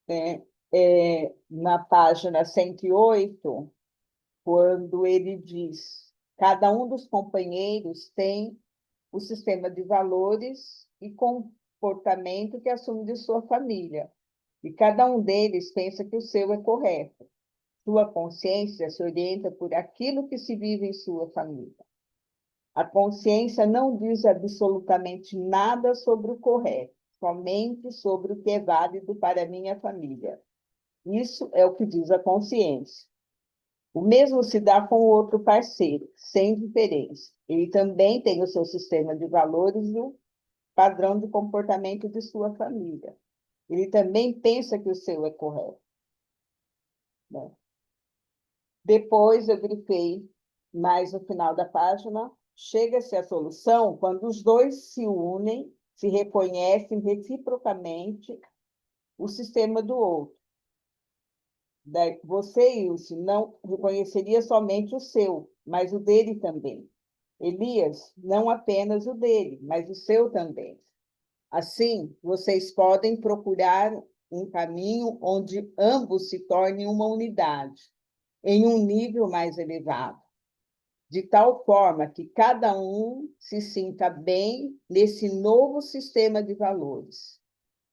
né? Na página 108, quando ele diz: cada um dos companheiros tem o sistema de valores e comportamento que assume de sua família, e cada um deles pensa que o seu é correto. Sua consciência se orienta por aquilo que se vive em sua família. A consciência não diz absolutamente nada sobre o correto, somente sobre o que é válido para a minha família. Isso é o que diz a consciência. O mesmo se dá com o outro parceiro, sem diferença. Ele também tem o seu sistema de valores e o padrão de comportamento de sua família. Ele também pensa que o seu é correto, né? Depois eu grifei mais no final da página: chega-se à solução quando os dois se unem, se reconhecem reciprocamente o sistema do outro. Você, Ilse, não reconheceria somente o seu, mas o dele também. Elias, não apenas o dele, mas o seu também. Assim, vocês podem procurar um caminho onde ambos se tornem uma unidade, em um nível mais elevado, de tal forma que cada um se sinta bem nesse novo sistema de valores.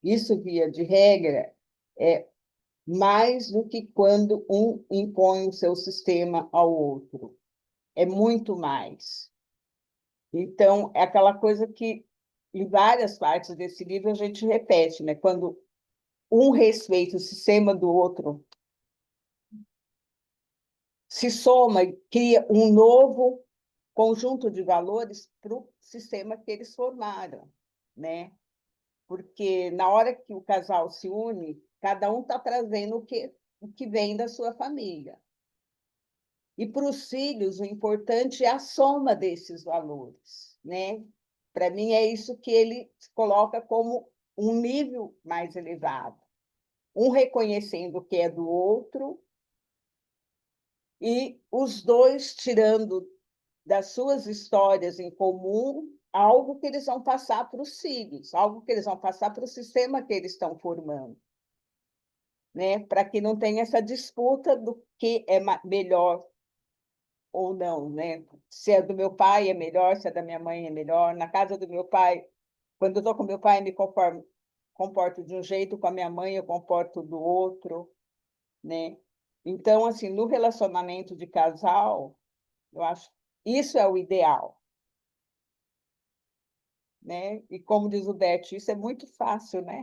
Isso, via de regra, é mais do que quando um impõe o seu sistema ao outro. É muito mais. Então, é aquela coisa que, em várias partes desse livro, a gente repete, né? Quando um respeita o sistema do outro, se soma e cria um novo conjunto de valores para o sistema que eles formaram, né? Porque na hora que o casal se une, cada um está trazendo o que vem da sua família. E para os filhos, o importante é a soma desses valores, né? Para mim, é isso que ele coloca como um nível mais elevado. Um reconhecendo o que é do outro e os dois tirando das suas histórias em comum algo que eles vão passar para os filhos, algo que eles vão passar para o sistema que eles estão formando, né? Para que não tenha essa disputa do que é melhor ou não, né? Se é do meu pai é melhor, se é da minha mãe é melhor. Na casa do meu pai, quando eu estou com meu pai, me comporto de um jeito, com a minha mãe eu comporto do outro, né? Então, assim, no relacionamento de casal, eu acho isso é o ideal, né? E como diz o Bert, isso é muito fácil, né?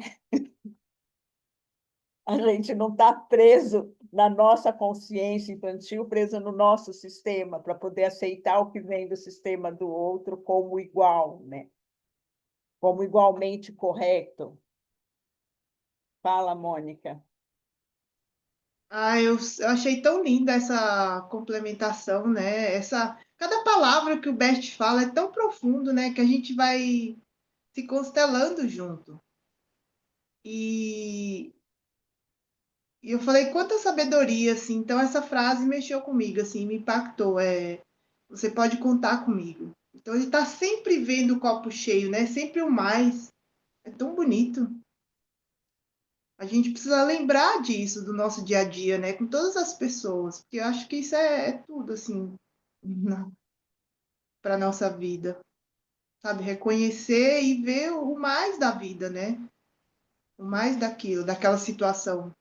A gente não está preso na nossa consciência infantil, preso no nosso sistema, para poder aceitar o que vem do sistema do outro como igual, né? Como igualmente correto. Fala, Mônica. Eu achei tão linda essa complementação, né? Cada palavra que o Bert fala é tão profundo, né? Que a gente vai se constelando junto. E, e eu falei, quanta sabedoria, assim. Então, essa frase mexeu comigo, assim, me impactou. Você pode contar comigo. Então, ele está sempre vendo o copo cheio, né? Sempre o mais. É tão bonito. A gente precisa lembrar disso do nosso dia a dia, né? Com todas as pessoas, porque eu acho que isso é tudo, assim, para a nossa vida, sabe? Reconhecer e ver o mais da vida, né? O mais daquilo, daquela situação.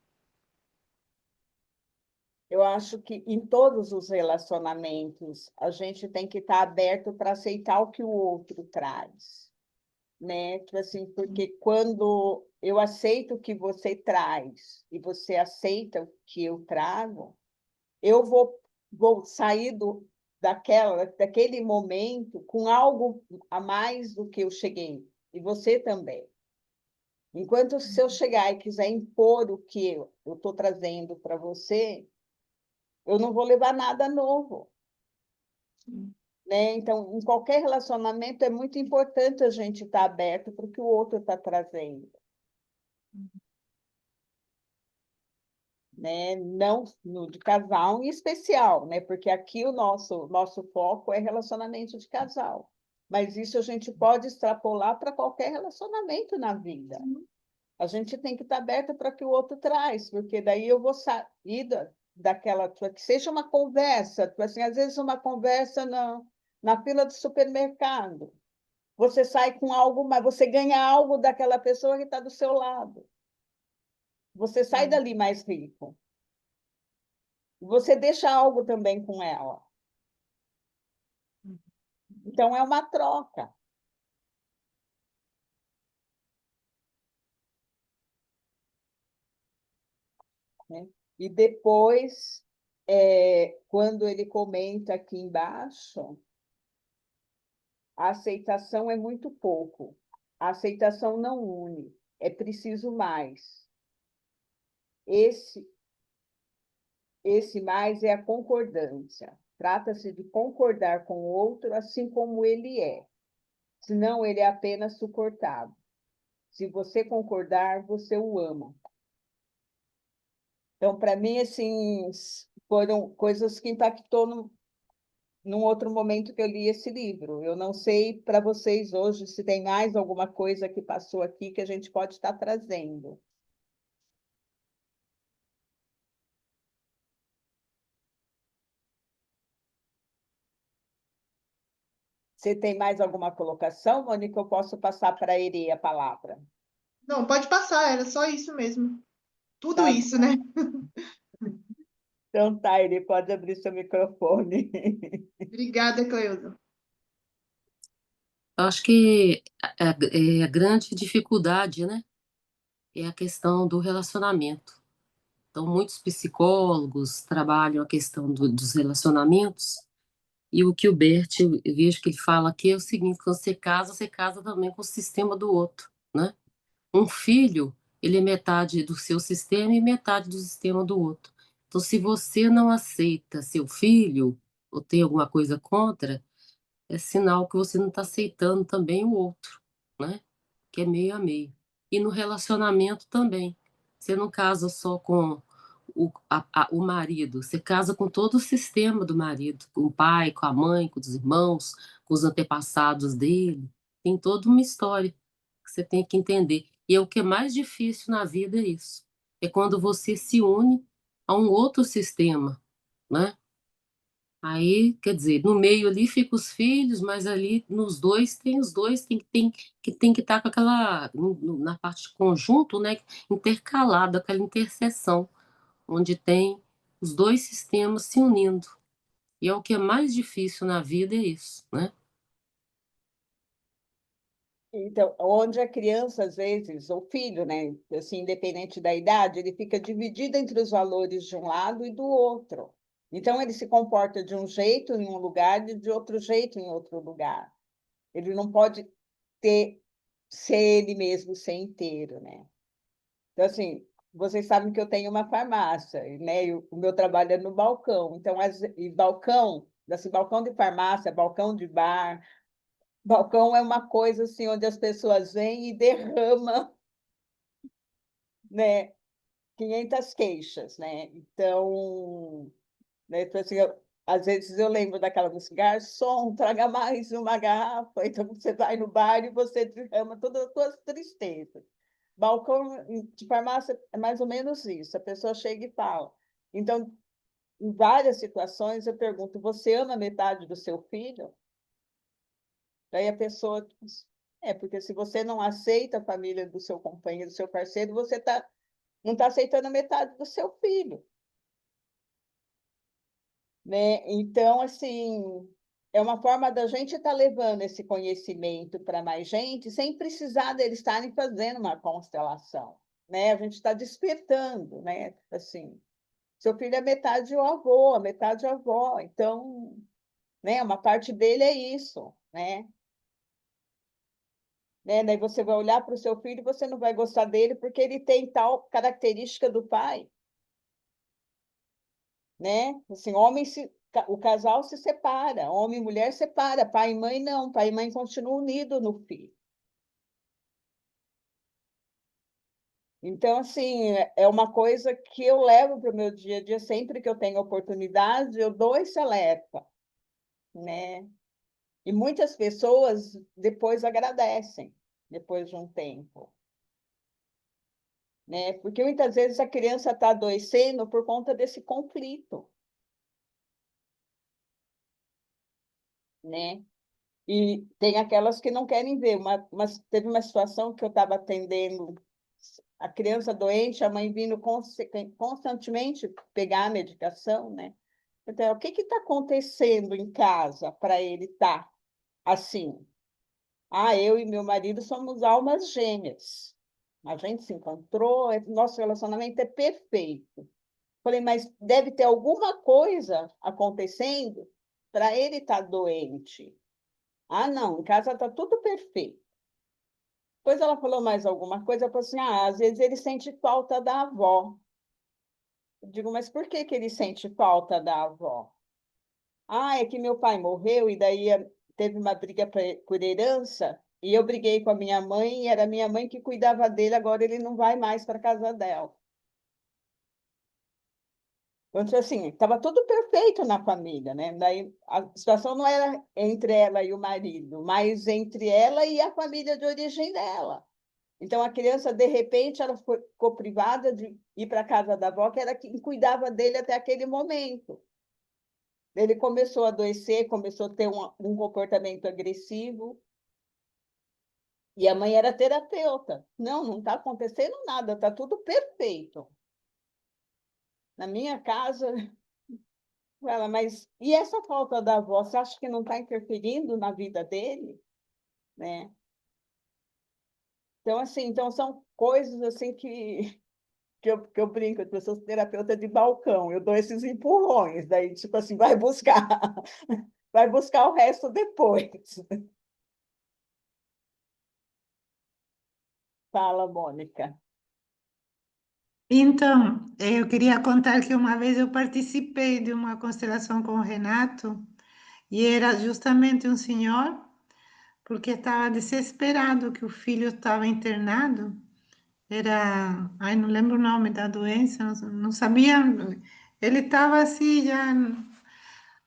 Eu acho que em todos os relacionamentos a gente tem que estar aberto para aceitar o que o outro traz, né? Tipo assim, porque quando eu aceito o que você traz e você aceita o que eu trago, eu vou sair daquele momento com algo a mais do que eu cheguei, e você também. Enquanto se eu chegar e quiser impor o que eu estou trazendo para você, eu não vou levar nada novo. Né? Então, em qualquer relacionamento, é muito importante a gente estar aberto para o que o outro está trazendo. Né? Não no de casal em especial, né? Porque aqui o nosso foco é relacionamento de casal. Mas isso a gente pode extrapolar para qualquer relacionamento na vida. A gente tem que estar aberto para o que o outro traz, porque daí eu vou sair daquela... Que seja uma conversa, assim, às vezes uma conversa na fila do supermercado. Você sai com algo, mas você ganha algo daquela pessoa que está do seu lado. Você sai dali mais rico. Você deixa algo também com ela. Então, é uma troca. Né? E depois, quando ele comenta aqui embaixo, a aceitação é muito pouco. A aceitação não une, é preciso mais. Esse mais é a concordância. Trata-se de concordar com o outro assim como ele é. Senão, ele é apenas suportado. Se você concordar, você o ama. Então, para mim, assim, foram coisas que impactou num outro momento que eu li esse livro. Eu não sei para vocês hoje se tem mais alguma coisa que passou aqui que a gente pode estar trazendo. Você tem mais alguma colocação, Mônica? Eu posso passar para a Eri a palavra. Não, pode passar, era só isso mesmo. Tudo Tá isso, né? Então, tá, Eri, pode abrir seu microfone. Obrigada, Cleusa. Eu acho que a grande dificuldade, né, é a questão do relacionamento. Então, muitos psicólogos trabalham a questão dos relacionamentos, e o que o Bert, eu vejo que ele fala aqui é o seguinte: quando você casa também com o sistema do outro, né? Um filho, ele é metade do seu sistema e metade do sistema do outro. Então, se você não aceita seu filho, ou tem alguma coisa contra, é sinal que você não está aceitando também o outro, né? Que é meio a meio. E no relacionamento também. Você não casa só com o marido, você casa com todo o sistema do marido, com o pai, com a mãe, com os irmãos, com os antepassados dele. Tem toda uma história que você tem que entender. E é o que é mais difícil na vida é isso. É quando você se une a um outro sistema, né? Aí, quer dizer, no meio ali fica os filhos, mas ali nos dois tem os dois, tem que estar com aquela, na parte de conjunto, né, intercalado, aquela interseção, onde tem os dois sistemas se unindo. E é o que é mais difícil na vida, é isso, né? Então, onde a criança, às vezes, ou filho, né, assim, independente da idade, ele fica dividido entre os valores de um lado e do outro. Então, ele se comporta de um jeito em um lugar e de outro jeito em outro lugar. Ele não pode ser ele mesmo, ser inteiro, né? Então, assim, vocês sabem que eu tenho uma farmácia, né? E o meu trabalho é no balcão. Então, e balcão, assim, balcão de farmácia, balcão de bar, balcão é uma coisa assim onde as pessoas vêm e derramam, né, 500 queixas, né? Então, né, então assim, às vezes eu lembro daquela música, garçom, traga mais uma garrafa. Então você vai no bar e você derrama todas as suas tristezas. balcão de farmácia é mais ou menos isso. A pessoa chega e fala. Então, em várias situações, eu pergunto: você ama metade do seu filho? Daí a pessoa diz: porque se você não aceita a família do seu companheiro, do seu parceiro, você não está aceitando a metade do seu filho. Né? Então, assim, é uma forma da gente estar levando esse conhecimento para mais gente, sem precisar deles estarem fazendo uma constelação. Né? A gente está despertando, né? Assim, seu filho é metade o avô, a metade a avó. Então, né, uma parte dele é isso, né? Daí você vai olhar para o seu filho e você não vai gostar dele porque ele tem tal característica do pai. Né? Assim, o casal se separa, homem e mulher separa, pai e mãe não, pai e mãe continuam unidos no filho. Então, assim, é uma coisa que eu levo para o meu dia a dia, sempre que eu tenho oportunidade, eu dou esse alerta, né? E muitas pessoas depois agradecem, depois de um tempo. Né? Porque muitas vezes a criança está adoecendo por conta desse conflito. Né? E tem aquelas que não querem ver. Teve uma situação que eu estava atendendo a criança doente, a mãe vindo constantemente pegar a medicação, né? Então, o que está acontecendo em casa para ele estar assim? Eu e meu marido somos almas gêmeas. A gente se encontrou, nosso relacionamento é perfeito. Falei, mas deve ter alguma coisa acontecendo para ele estar doente. Não, em casa está tudo perfeito. Depois ela falou mais alguma coisa, ela falou assim: às vezes ele sente falta da avó. Eu digo, mas por que ele sente falta da avó? É que meu pai morreu e daí teve uma briga por herança e eu briguei com a minha mãe e era a minha mãe que cuidava dele, agora ele não vai mais para a casa dela. Então, assim, estava tudo perfeito na família, né? Daí a situação não era entre ela e o marido, mas entre ela e a família de origem dela. Então, a criança, de repente, ela ficou privada de ir para a casa da avó, que era quem cuidava dele até aquele momento. Ele começou a adoecer, começou a ter um comportamento agressivo. E a mãe era terapeuta. Não está acontecendo nada, está tudo perfeito. Na minha casa, ela, mas e essa falta da avó, você acha que não está interferindo na vida dele? Né? Então, assim, são coisas assim que eu brinco, eu sou terapeuta de balcão, eu dou esses empurrões, daí, tipo assim, vai buscar, vai buscar o resto depois. Fala, Mônica. Então, eu queria contar que uma vez eu participei de uma constelação com o Renato e era justamente um senhor, porque estava desesperado que o filho estava internado. Era, não lembro o nome da doença, não sabia. Ele estava assim já.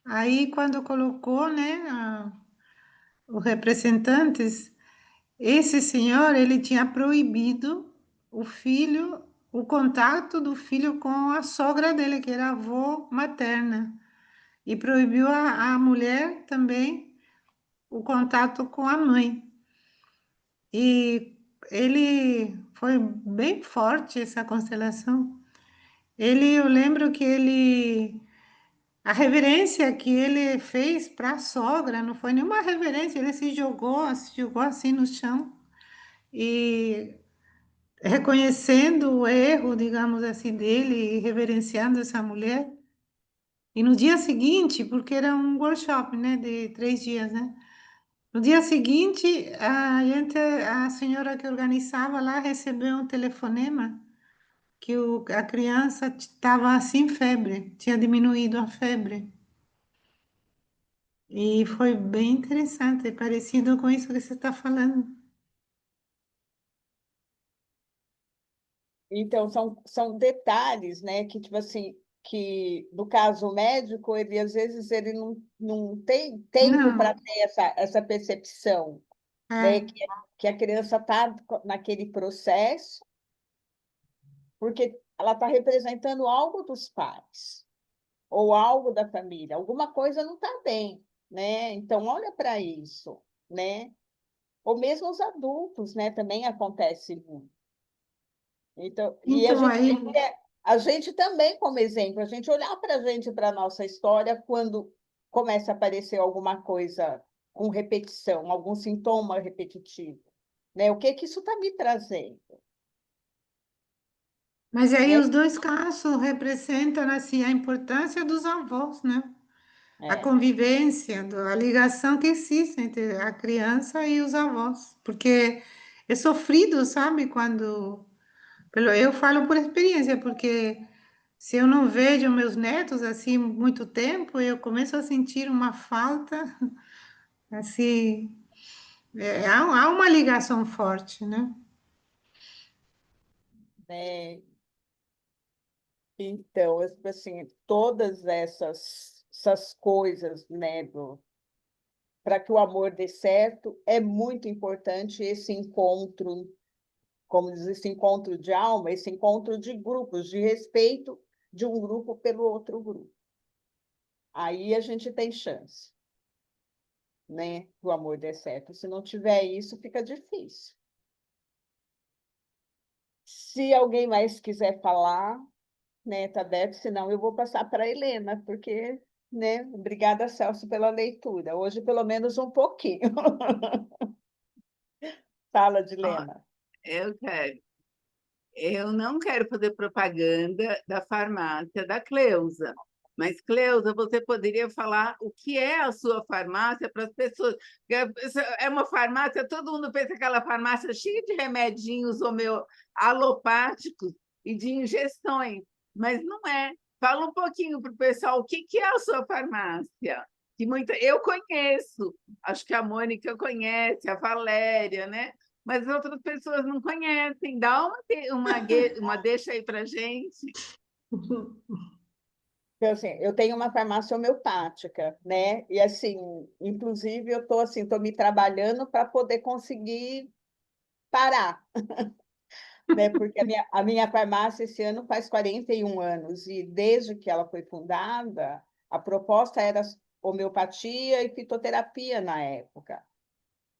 Aí, quando colocou, né, os representantes, esse senhor, ele tinha proibido o filho, o contato do filho com a sogra dele, que era a avó materna, e proibiu a mulher também o contato com a mãe. E ele foi bem forte essa constelação. Eu lembro que a reverência que ele fez para a sogra não foi nenhuma reverência, ele se jogou assim no chão e reconhecendo o erro, digamos assim, dele e reverenciando essa mulher. E no dia seguinte, porque era um workshop, né, de 3 dias, né? No dia seguinte, a senhora que organizava lá recebeu um telefonema que a criança estava sem febre, tinha diminuído a febre. E foi bem interessante, parecido com isso que você está falando. Então, são detalhes, né, que, tipo assim, que no caso médico, ele às vezes ele não tem tempo para Não, ter essa percepção, né, é, que a criança está naquele processo, porque ela está representando algo dos pais, ou algo da família, alguma coisa não está bem, né? Então, olha para isso, né? Ou mesmo os adultos, né? Também acontece muito. Então, e Então, aí, a gente também, como exemplo, a gente olhar para a gente, para a nossa história, quando começa a aparecer alguma coisa com repetição, algum sintoma repetitivo, né? O que que isso está me trazendo? mas aí Né? os dois casos representam assim, a importância dos avós, né? A É, convivência, a ligação que existe entre a criança e os avós, porque é sofrido, sabe? Eu falo por experiência, porque se eu não vejo meus netos assim muito tempo, eu começo a sentir uma falta, assim, há uma ligação forte, né? né? Então, assim, todas essas coisas, né, para que o amor dê certo, é muito importante esse encontro, como diz, esse encontro de alma, esse encontro de grupos, de respeito de um grupo pelo outro grupo. Aí a gente tem chance, né, do amor dê certo. Se não tiver isso, fica difícil. Se alguém mais quiser falar, né, tá aberto, senão eu vou passar para a Helena, porque, né, obrigada, Celso, pela leitura. Hoje, pelo menos, um pouquinho. Fala, de Ó, Helena. eu quero. Eu não quero fazer propaganda da farmácia da Cleusa, mas, Cleusa, você poderia falar o que é a sua farmácia para as pessoas? É uma farmácia, todo mundo pensa aquela farmácia cheia de remedinhos alopáticos e de injeções, mas não é. Fala um pouquinho para o pessoal o que é a sua farmácia. Eu conheço, acho que a Mônica conhece, a Valéria, né? Mas outras pessoas não conhecem. Dá uma deixa aí para gente. Então, assim, eu tenho uma farmácia homeopática, né? E, assim, inclusive, eu estou assim, tô me trabalhando para poder conseguir parar, né? Porque a minha farmácia esse ano faz 41 anos, e desde que ela foi fundada, a proposta era homeopatia e fitoterapia na época,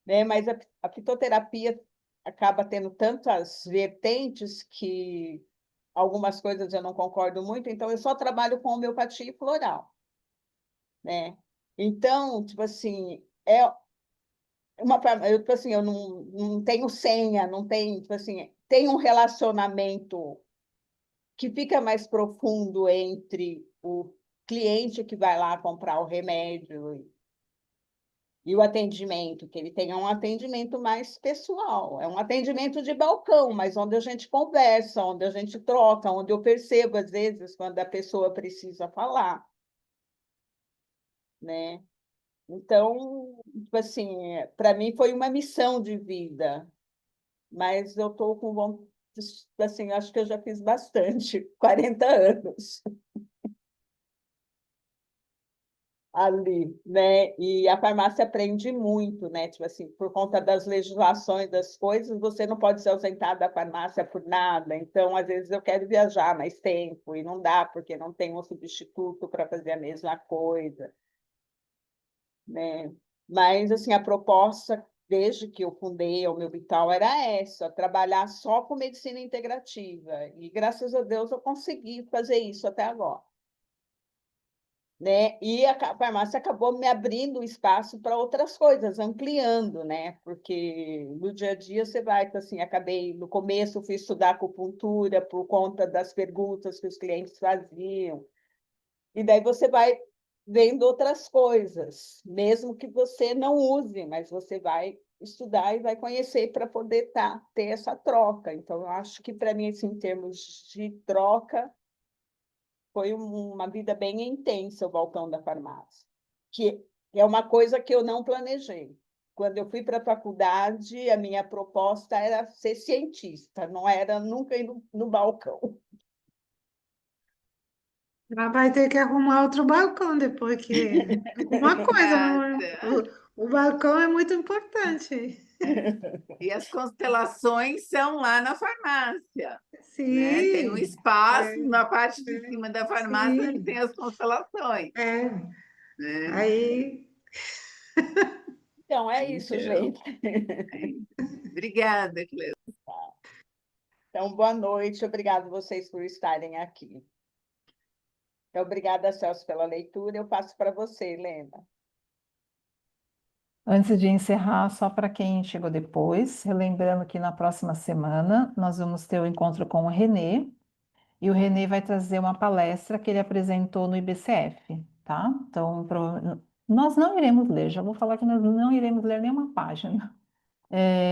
né? Mas a fitoterapia acaba tendo tantas vertentes que algumas coisas eu não concordo muito, então eu só trabalho com homeopatia floral, né? Então, tipo assim, eu, tipo assim, eu não tenho senha, não tenho, tipo assim, tem um relacionamento que fica mais profundo entre o cliente que vai lá comprar o remédio e o atendimento, que ele tenha um atendimento mais pessoal. É um atendimento de balcão, mas onde a gente conversa, onde a gente troca, onde eu percebo, às vezes, quando a pessoa precisa falar, né? Então, tipo assim, para mim foi uma missão de vida, mas eu estou com vontade, assim, acho que eu já fiz bastante, 40 anos. Ali, né? E a farmácia aprende muito, né? Tipo assim, por conta das legislações das coisas, você não pode se ausentar da farmácia por nada. Então, às vezes eu quero viajar mais tempo e não dá porque não tem um substituto para fazer a mesma coisa, né? Mas assim, a proposta desde que eu fundei o meu Vital era essa, trabalhar só com medicina integrativa. E graças a Deus eu consegui fazer isso até agora, né? E a farmácia acabou me abrindo espaço para outras coisas, ampliando, né? Porque no dia a dia você vai, então, assim, acabei, no começo fui estudar acupuntura por conta das perguntas que os clientes faziam, e daí você vai vendo outras coisas, mesmo que você não use, mas você vai estudar e vai conhecer para poder ter essa troca. Então, eu acho que para mim, assim, em termos de troca, foi uma vida bem intensa o balcão da farmácia, que é uma coisa que eu não planejei. Quando eu fui para a faculdade, a minha proposta era ser cientista, não era nunca ir no balcão. Ela vai ter que arrumar outro balcão depois que alguma coisa, não, Obrigada. o balcão é muito importante. E as constelações são lá na farmácia, né? Tem um Sim, espaço na parte de cima da farmácia onde sim, tem as constelações, é. né? Aí, Então, é isso, Então, gente. obrigada, Cleusa. Então, boa noite. Obrigado vocês por estarem aqui. Então, obrigada, Celso, pela leitura. Eu passo para você, Helena. Antes de encerrar, só para quem chegou depois, relembrando que na próxima semana nós vamos ter o encontro com o Renê, e o Renê vai trazer uma palestra que ele apresentou no IBCF, tá? Então, nós não iremos ler, já vou falar que nós não iremos ler nenhuma página.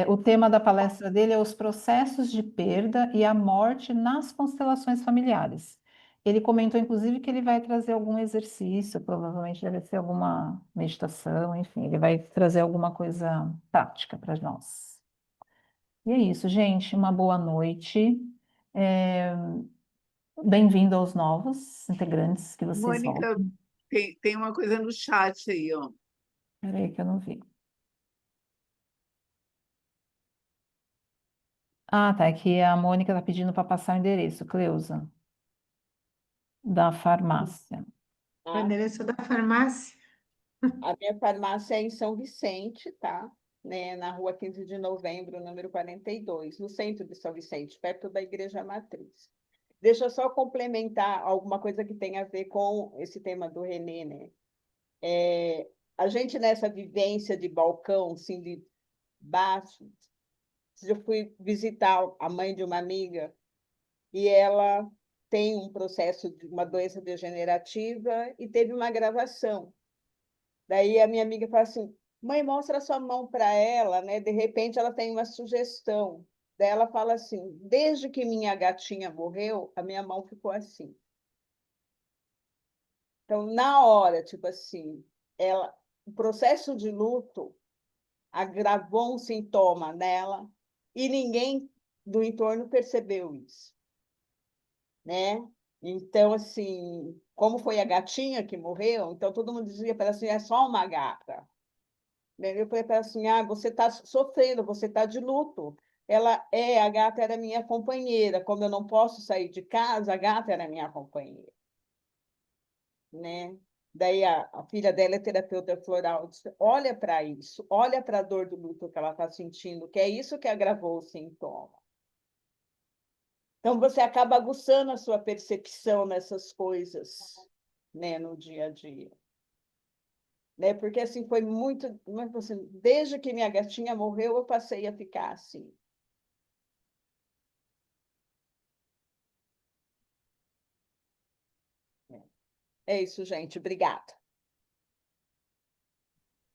O tema da palestra dele é os processos de perda e a morte nas constelações familiares. Ele comentou, inclusive, que ele vai trazer algum exercício, provavelmente deve ser alguma meditação, enfim, ele vai trazer alguma coisa prática para nós. E é isso, gente, uma boa noite. É, Bem-vindo aos novos integrantes que vocês Mônica, voltam. tem uma coisa no chat aí, ó. Peraí que eu não vi. Ah, tá, é que a Mônica está pedindo para passar o endereço, Cleusa, da farmácia. o endereço da farmácia. A minha farmácia é em São Vicente, tá? Né? Na rua 15 de novembro, número 42, no centro de São Vicente, perto da Igreja Matriz. Deixa eu só complementar alguma coisa que tem a ver com esse tema do Renê, né? A gente, nessa vivência de balcão, assim, de baixo, eu fui visitar a mãe de uma amiga e ela tem um processo de uma doença degenerativa e teve uma gravação. Daí a minha amiga fala assim: mãe, mostra a sua mão para ela, né? De repente ela tem uma sugestão. Daí ela fala assim: desde que minha gatinha morreu, a minha mão ficou assim. Então, na hora, tipo assim, o processo de luto agravou um sintoma nela e ninguém do entorno percebeu isso, né? Então, assim, como foi a gatinha que morreu, então todo mundo dizia para ela assim: é só uma gata. Eu falei para ela assim: ah, você está sofrendo, você está de luto. A gata era minha companheira. Como eu não posso sair de casa, a gata era minha companheira, né? Daí a filha dela é terapeuta floral, disse: olha para isso, olha para a dor do luto que ela está sentindo, que é isso que agravou o sintoma. Então você acaba aguçando a sua percepção nessas coisas, né, no dia a dia. Né? Porque assim foi muito, assim, desde que minha gatinha morreu, eu passei a ficar assim. É isso, gente. Obrigada.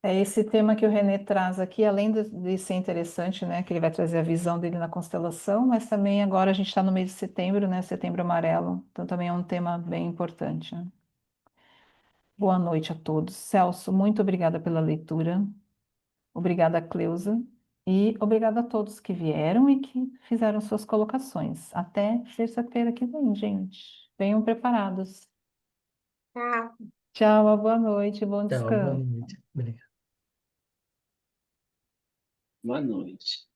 É esse tema que o Renê traz aqui, além de ser interessante, né, que ele vai trazer a visão dele na constelação, mas também agora a gente está no mês de setembro, né, Setembro Amarelo, então também é um tema bem importante, né? Boa noite a todos. Celso, muito obrigada pela leitura. Obrigada, Cleusa. E obrigada a todos que vieram e que fizeram suas colocações. Até terça-feira que vem, gente. Venham preparados. Tchau. Tchau, uma boa noite, bom Tchau, boa descanso. noite. Obrigado. Boa noite.